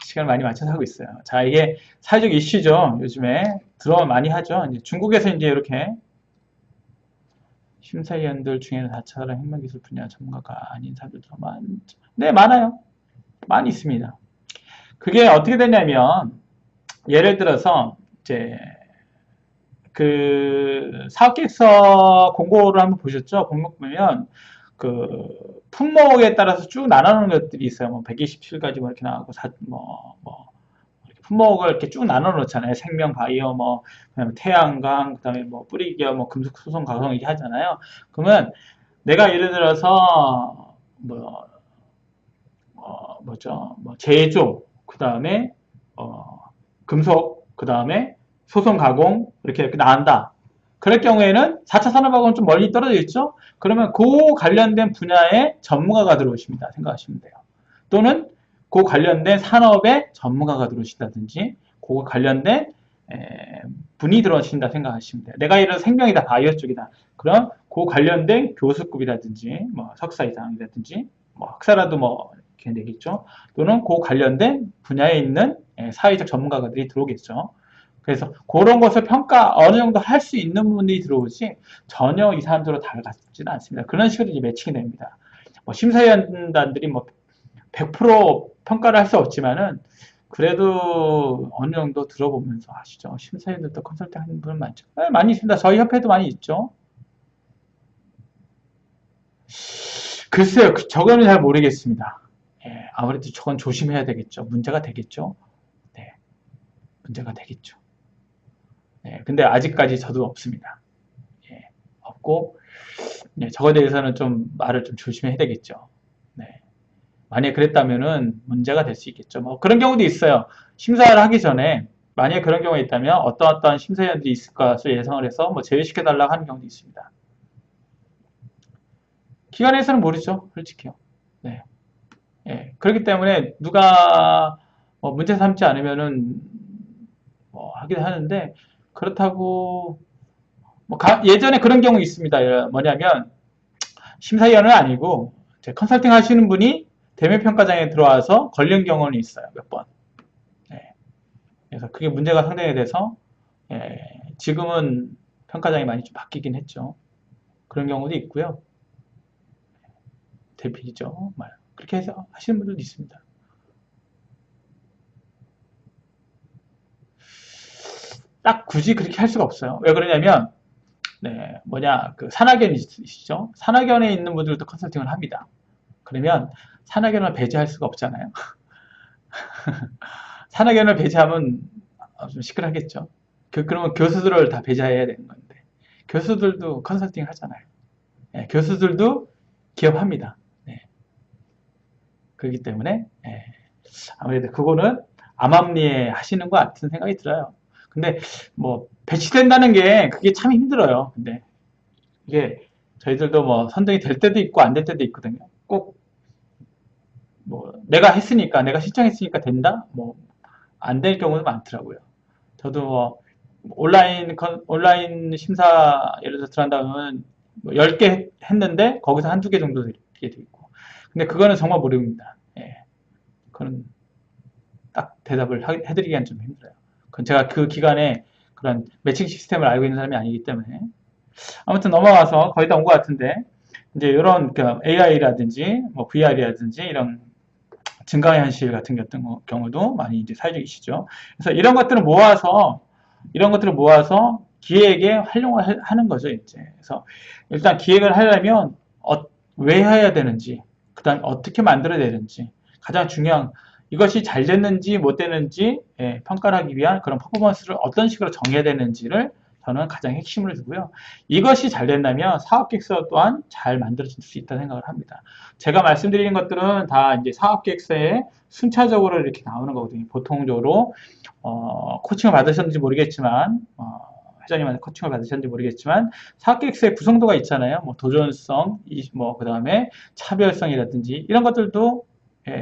시간을 많이 맞춰서 하고 있어요. 자, 이게 사회적 이슈죠. 요즘에 드론 많이 하죠. 이제 중국에서 이제 이렇게 심사위원들 중에는 4차 핵물기술 분야 전문가가 아닌 사람들도 많죠. 네, 많아요. 많이 있습니다. 그게 어떻게 되냐면 예를 들어서 이제 그 사업계획서 공고를 한번 보셨죠? 공목 보면 품목에 따라서 쭉 나눠놓은 것들이 있어요. 뭐 127가지 뭐 이렇게 나오고 이렇게 품목을 이렇게 쭉 나눠놓잖아요. 생명, 바이오, 뭐 그다음에 태양광, 그다음에 뭐 뿌리기업, 뭐 금속, 수송, 가공 이렇게 하잖아요. 그러면 내가 예를 들어서 뭐 제조, 그다음에 금속, 그다음에 소송, 가공 이렇게 나간다. 그럴 경우에는 4차 산업하고는 좀 멀리 떨어져 있죠? 그러면 그 관련된 분야의 전문가가 들어오십니다. 생각하시면 돼요. 또는 그 관련된 산업의 전문가가 들어오신다든지, 그 관련된 분이 들어오신다 생각하시면 돼요. 내가 예를 들어 생명이다, 바이오 쪽이다. 그럼 그 관련된 교수급이라든지, 뭐 석사 이상이라든지, 뭐 학사라도 뭐 이렇게 되겠죠. 또는 그 관련된 분야에 있는 사회적 전문가들이 들어오겠죠. 그래서 그런 것을 어느 정도 할 수 있는 분들이 들어오지 전혀 이 사람들로 다르지는 않습니다. 그런 식으로 이제 매칭이 됩니다. 뭐 심사위원단들이 뭐 100% 평가를 할 수 없지만은 그래도 어느 정도 들어보면서 하시죠. 심사위원들도 컨설팅 하는 분은 많죠. 네, 많이 있습니다. 저희 협회도 많이 있죠. 글쎄요, 저거는 잘 모르겠습니다. 예, 아무래도 저건 조심해야 되겠죠. 문제가 되겠죠. 네, 문제가 되겠죠. 네, 근데 아직까지 저도 없습니다. 예, 없고, 예, 저거에 대해서는 좀 말을 좀 조심해야 되겠죠. 네. 만약에 그랬다면은 문제가 될 수 있겠죠. 뭐 그런 경우도 있어요. 심사를 하기 전에 만약에 그런 경우가 있다면 어떠한 심사위원들이 있을 것을 예상을 해서 뭐 제외시켜달라고 하는 경우도 있습니다. 기관에서는 모르죠. 솔직히요. 네. 예, 그렇기 때문에 누가 뭐 문제 삼지 않으면은 뭐 하긴 하는데 그렇다고 뭐 예전에 그런 경우 있습니다. 뭐냐면 심사위원은 아니고 컨설팅 하시는 분이 대면평가장에 들어와서 걸린 경우는 있어요. 몇 번. 네. 그래서 그게 문제가 상당히 돼서 지금은 평가장이 많이 좀 바뀌긴 했죠. 그런 경우도 있고요. 대필이죠. 그렇게 해서 하시는 분들도 있습니다. 딱 굳이 그렇게 할 수가 없어요. 왜 그러냐면 그 산학연이시죠? 산학연에 있는 분들도 컨설팅을 합니다. 그러면 산학연을 배제할 수가 없잖아요. 산학연을 배제하면 좀 시끌하겠죠. 그러면 교수들을 다 배제해야 되는 건데 교수들도 컨설팅 하잖아요. 네, 교수들도 기업합니다. 네. 그렇기 때문에 아무래도 그거는 암암리에 하시는 것 같은 생각이 들어요. 근데 뭐 배치된다는 게 그게 참 힘들어요. 근데 이게 저희들도 뭐 선정이 될 때도 있고 안 될 때도 있거든요. 꼭 뭐 내가 신청했으니까 된다? 뭐 안 될 경우도 많더라고요. 저도 뭐 온라인 심사 예를 들어서 들어간다면 뭐 10개 했는데 거기서 한두 개 정도 되게 돼 있고. 근데 그거는 정말 모릅니다. 예. 그건 딱 대답을 해드리기엔 좀 힘들어요. 그건 제가 그 기간에 그런 매칭 시스템을 알고 있는 사람이 아니기 때문에. 아무튼 넘어가서 거의 다 온 것 같은데, 이제 이런 AI라든지, 뭐 VR이라든지 이런 증강현실 같은 경우도 많이 이제 사회적 이슈죠. 그래서 이런 것들을 모아서 기획에 활용을 하는 거죠, 이제. 그래서 일단 기획을 하려면 왜 해야 되는지, 그 다음에 어떻게 만들어야 되는지, 가장 중요한 이것이 잘 됐는지 못 됐는지 평가를 하기 위한 그런 퍼포먼스를 어떤 식으로 정해야 되는지를 저는 가장 핵심을 두고요. 이것이 잘 된다면 사업계획서 또한 잘 만들어질 수 있다고 생각을 합니다. 제가 말씀드리는 것들은 다 이제 사업계획서에 순차적으로 이렇게 나오는 거거든요. 보통적으로 코칭을 받으셨는지 모르겠지만 회장님한테 코칭을 받으셨는지 모르겠지만 사업계획서의 구성도가 있잖아요. 뭐 도전성, 뭐 그다음에 차별성이라든지 이런 것들도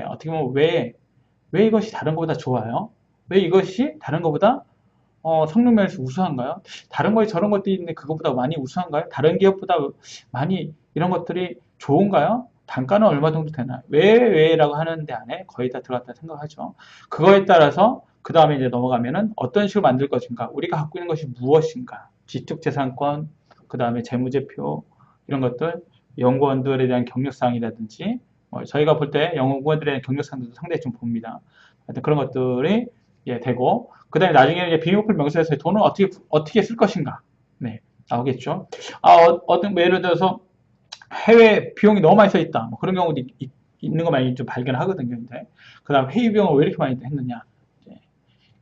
어떻게 보면 왜 이것이 다른 것보다 좋아요? 왜 이것이 다른 것보다 성능 면에서 우수한가요? 다른 거에 저런 것들이 있는데 그것보다 많이 우수한가요? 다른 기업보다 많이 이런 것들이 좋은가요? 단가는 얼마 정도 되나요? 왜라고 하는 데 안에 거의 다 들어갔다 생각하죠. 그거에 따라서 그 다음에 이제 넘어가면은 어떤 식으로 만들 것인가? 우리가 갖고 있는 것이 무엇인가? 지적재산권, 그 다음에 재무제표 이런 것들, 연구원들에 대한 경력사항이라든지 저희가 볼 때 연구원들에 대한 경력사항도 상당히 좀 봅니다. 하여튼 그런 것들이 되고 그 다음에 나중에는 이제 비밀보호 명세서에 돈을 어떻게 쓸 것인가 나오겠죠. 뭐 예를 들어서 해외 비용이 너무 많이 써 있다. 뭐 그런 경우도 있는 거 많이 좀 발견하거든요. 근데 그다음 회의 비용을 왜 이렇게 많이 했느냐?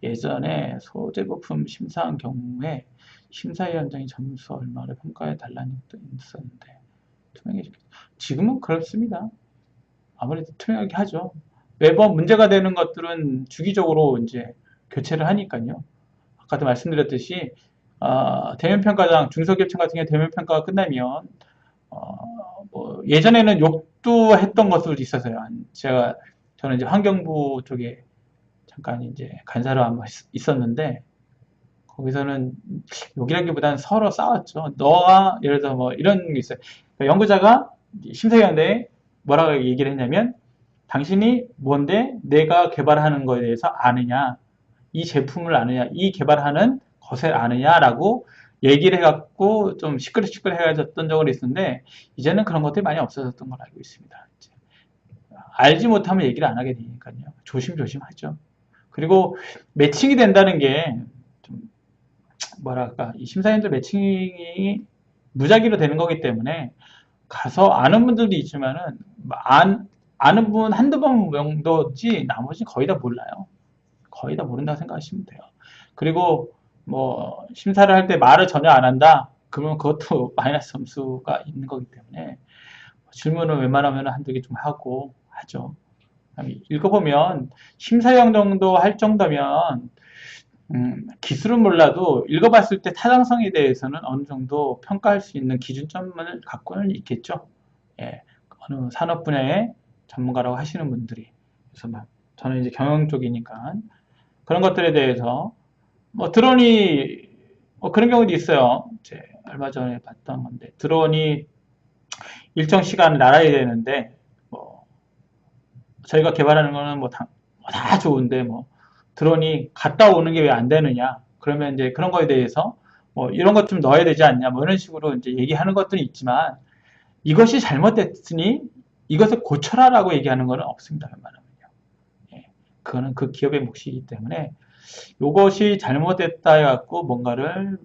예전에 소재 부품 심사한 경우에 심사위원장이 점수 얼마를 평가해 달라는 것도 있었는데 투명해지. 지금은 그렇습니다. 아무래도 투명하게 하죠. 매번 문제가 되는 것들은 주기적으로 이제 교체를 하니까요. 아까도 말씀드렸듯이 대면평가장 중소기업청 같은 경우 대면평가가 끝나면 뭐 예전에는 욕도 했던 것도 있어서요. 저는 이제 환경부 쪽에 잠깐 이제 간사로 한번 있었는데 거기서는 욕이라기보다는 서로 싸웠죠. 너가 예를 들어 뭐 이런 게 있어요. 그러니까 연구자가 심사위원회에 뭐라고 얘기를 했냐면 당신이 뭔데 내가 개발하는 거에 대해서 아느냐, 이 제품을 아느냐, 이 개발하는 것을 아느냐라고 얘기를 해갖고 좀 시끌시끌해졌던 적이 있었는데 이제는 그런 것들이 많이 없어졌던 걸 알고 있습니다. 알지 못하면 얘기를 안 하게 되니까요. 조심조심 하죠. 그리고 매칭이 된다는 게 좀 뭐랄까 이 심사위원들 매칭이 무작위로 되는 거기 때문에 가서 아는 분들도 있지만은 아는 분 한두 번 정도지 나머지 거의 다 몰라요. 거의 다 모른다고 생각하시면 돼요. 그리고 뭐 심사를 할 때 말을 전혀 안 한다. 그러면 그것도 마이너스 점수가 있는 거기 때문에 질문을 웬만하면 한두 개 좀 하고 하죠. 읽어보면 심사형 정도 할 정도면 기술은 몰라도 읽어봤을 때 타당성에 대해서는 어느 정도 평가할 수 있는 기준점을 갖고는 있겠죠. 예, 어느 산업 분야의 전문가라고 하시는 분들이. 그래서 저는 이제 경영 쪽이니까 그런 것들에 대해서 뭐 드론이 그런 경우도 있어요. 이제 얼마 전에 봤던 건데 드론이 일정 시간 날아야 되는데 뭐 저희가 개발하는 거는 뭐 다 좋은데 뭐 드론이 갔다 오는 게 왜 안 되느냐? 그러면 이제 그런 거에 대해서 뭐 이런 것 좀 넣어야 되지 않냐? 뭐 이런 식으로 이제 얘기하는 것들이 있지만 이것이 잘못됐으니 이것을 고쳐라라고 얘기하는 거는 없습니다. 웬만하면요. 예, 그거는 그 기업의 몫이기 때문에 이것이 잘못됐다 해갖고 뭔가를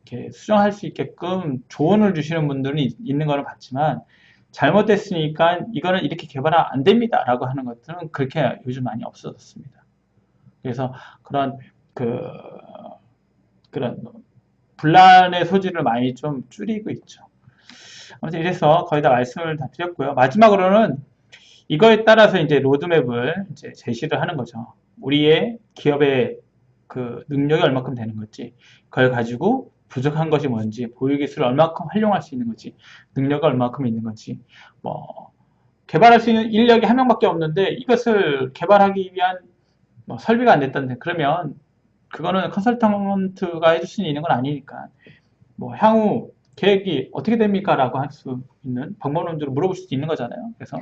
이렇게 수정할 수 있게끔 조언을 주시는 분들은 있는 거는 봤지만 잘못됐으니까 이거는 이렇게 개발하면 안 됩니다 라고 하는 것들은 그렇게 요즘 많이 없어졌습니다. 그래서 그, 그런 분란의 소지를 많이 좀 줄이고 있죠. 아무튼 이래서 거의 다 말씀을 다 드렸고요. 마지막으로는 이거에 따라서 이제 로드맵을 이제 제시를 하는 거죠. 우리의 기업의 그 능력이 얼마큼 되는 건지, 그걸 가지고 부족한 것이 뭔지, 보유 기술을 얼마큼 활용할 수 있는 건지, 능력이 얼마큼 있는 건지, 뭐 개발할 수 있는 인력이 한 명밖에 없는데 이것을 개발하기 위한 뭐 설비가 안 됐다는데 그러면 그거는 컨설턴트가 해줄 수 있는 건 아니니까 뭐 향후 계획이 어떻게 됩니까? 라고 할 수 있는 방법론적으로 물어볼 수도 있는 거잖아요. 그래서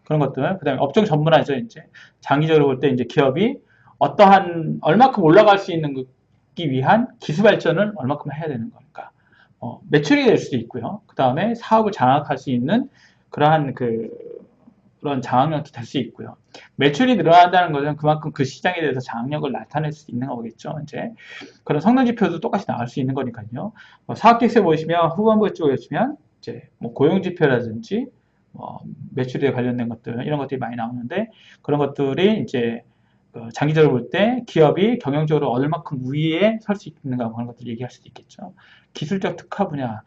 그런 것들, 그 다음에 업종 전문화죠. 이제 장기적으로 볼 때 이제 기업이 어떠한 얼마큼 올라갈 수 있는 기 위한 기술 발전을 얼마큼 해야 되는 겁니까? 매출이 될 수도 있고요. 그 다음에 사업을 장악할 수 있는 그러한 그런 장악력도 될 수 있고요. 매출이 늘어난다는 것은 그만큼 그 시장에 대해서 장악력을 나타낼 수 있는 거겠죠. 이제 그런 성능 지표도 똑같이 나올 수 있는 거니까요. 사업기획서에 보시면 후반부에 쪽에 보시면 이제 뭐 고용 지표라든지 매출에 관련된 것들 이런 것들이 많이 나오는데 그런 것들이 이제 장기적으로 볼 때 기업이 경영적으로 얼마큼 우위에 설 수 있는가 그런 것들 얘기할 수도 있겠죠. 기술적 특화 분야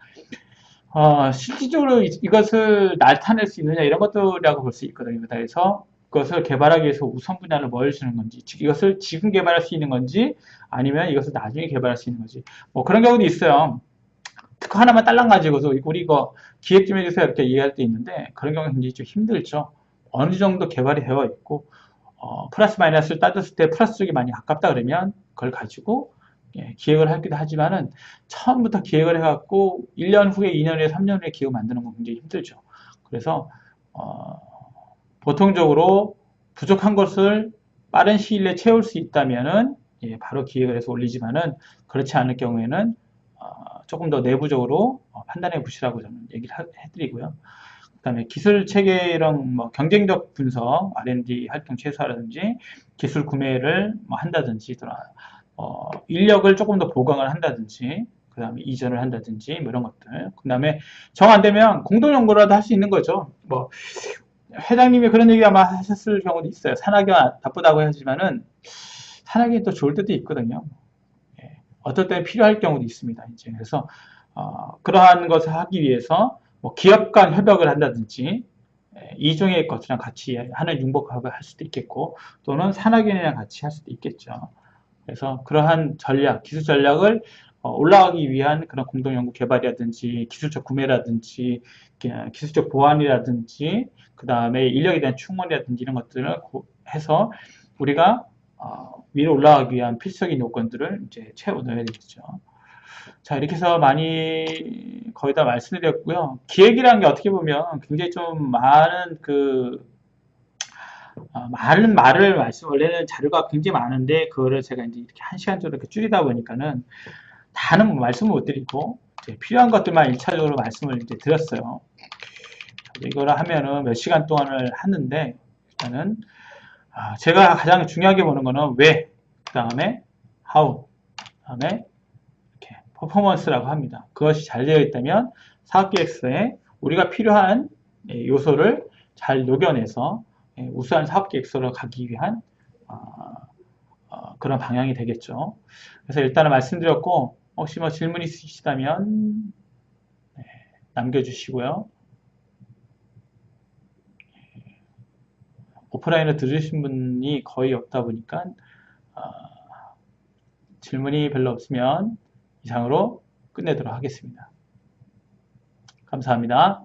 실질적으로 이것을 나타낼 수 있느냐 이런 것들이라고 볼 수 있거든요. 그래서 그것을 개발하기 위해서 우선 분야를 뭘 주는 건지, 즉 이것을 지금 개발할 수 있는 건지 아니면 이것을 나중에 개발할 수 있는 건지 뭐 그런 경우도 있어요. 특허 하나만 딸랑 가지고서 우리 이거 기획 좀 해주세요 이렇게 얘기할 때 있는데 그런 경우는 굉장히 좀 힘들죠. 어느 정도 개발이 되어 있고 플러스 마이너스를 따졌을 때 플러스 쪽이 많이 가깝다 그러면 그걸 가지고 기획을 하기도 하지만은 처음부터 기획을 해갖고 1년 후에 2년 후에 3년 후에 기획을 만드는 건 굉장히 힘들죠. 그래서 보통적으로 부족한 것을 빠른 시일 내에 채울 수 있다면은 바로 기획을 해서 올리지만은 그렇지 않을 경우에는 조금 더 내부적으로 판단해 보시라고 저는 얘기를 해드리고요. 그다음에 기술 체계랑 뭐 경쟁력 분석, R&D 활동 최소화라든지 기술 구매를 뭐 한다든지 인력을 조금 더 보강을 한다든지 그 다음에 이전을 한다든지 뭐 이런 것들. 그 다음에 정 안 되면 공동 연구라도 할 수 있는 거죠. 뭐 회장님이 그런 얘기 아마 하셨을 경우도 있어요. 산학이 나쁘다고 하지만은 산학이 또 좋을 때도 있거든요. 예, 어떨 때 필요할 경우도 있습니다. 이제 그래서 그러한 것을 하기 위해서 뭐 기업 간 협약을 한다든지 이종의 것이랑 같이 하는 융복합을 할 수도 있겠고 또는 산학인이랑 같이 할 수도 있겠죠. 그래서 그러한 전략, 기술 전략을 올라가기 위한 그런 공동 연구 개발이라든지 기술적 구매라든지 기술적 보완이라든지 그 다음에 인력에 대한 충원이라든지 이런 것들을 해서 우리가 위로 올라가기 위한 필수적인 요건들을 이제 채워 넣어야 되겠죠. 자, 이렇게 해서 많이 거의 다 말씀드렸고요. 기획이라는 게 어떻게 보면 굉장히 좀 많은 많은 말을 원래는 자료가 굉장히 많은데 그거를 제가 이제 이렇게 한 시간 정도 이렇게 줄이다 보니까는 다는 말씀을 못 드리고 필요한 것들만 1차적으로 말씀을 이제 드렸어요. 이거를 하면은 몇 시간 동안을 하는데 일단은 제가 가장 중요하게 보는 거는 왜, 그 다음에 how, 그 다음에 이렇게 퍼포먼스라고 합니다. 그것이 잘 되어 있다면 사업계획서에 우리가 필요한 요소를 잘 녹여내서 우수한 사업계획서로 가기 위한 그런 방향이 되겠죠. 그래서 일단은 말씀드렸고 혹시 뭐 질문 있으시다면 남겨주시고요. 오프라인으로 들으신 분이 거의 없다 보니까 질문이 별로 없으면 이상으로 끝내도록 하겠습니다. 감사합니다.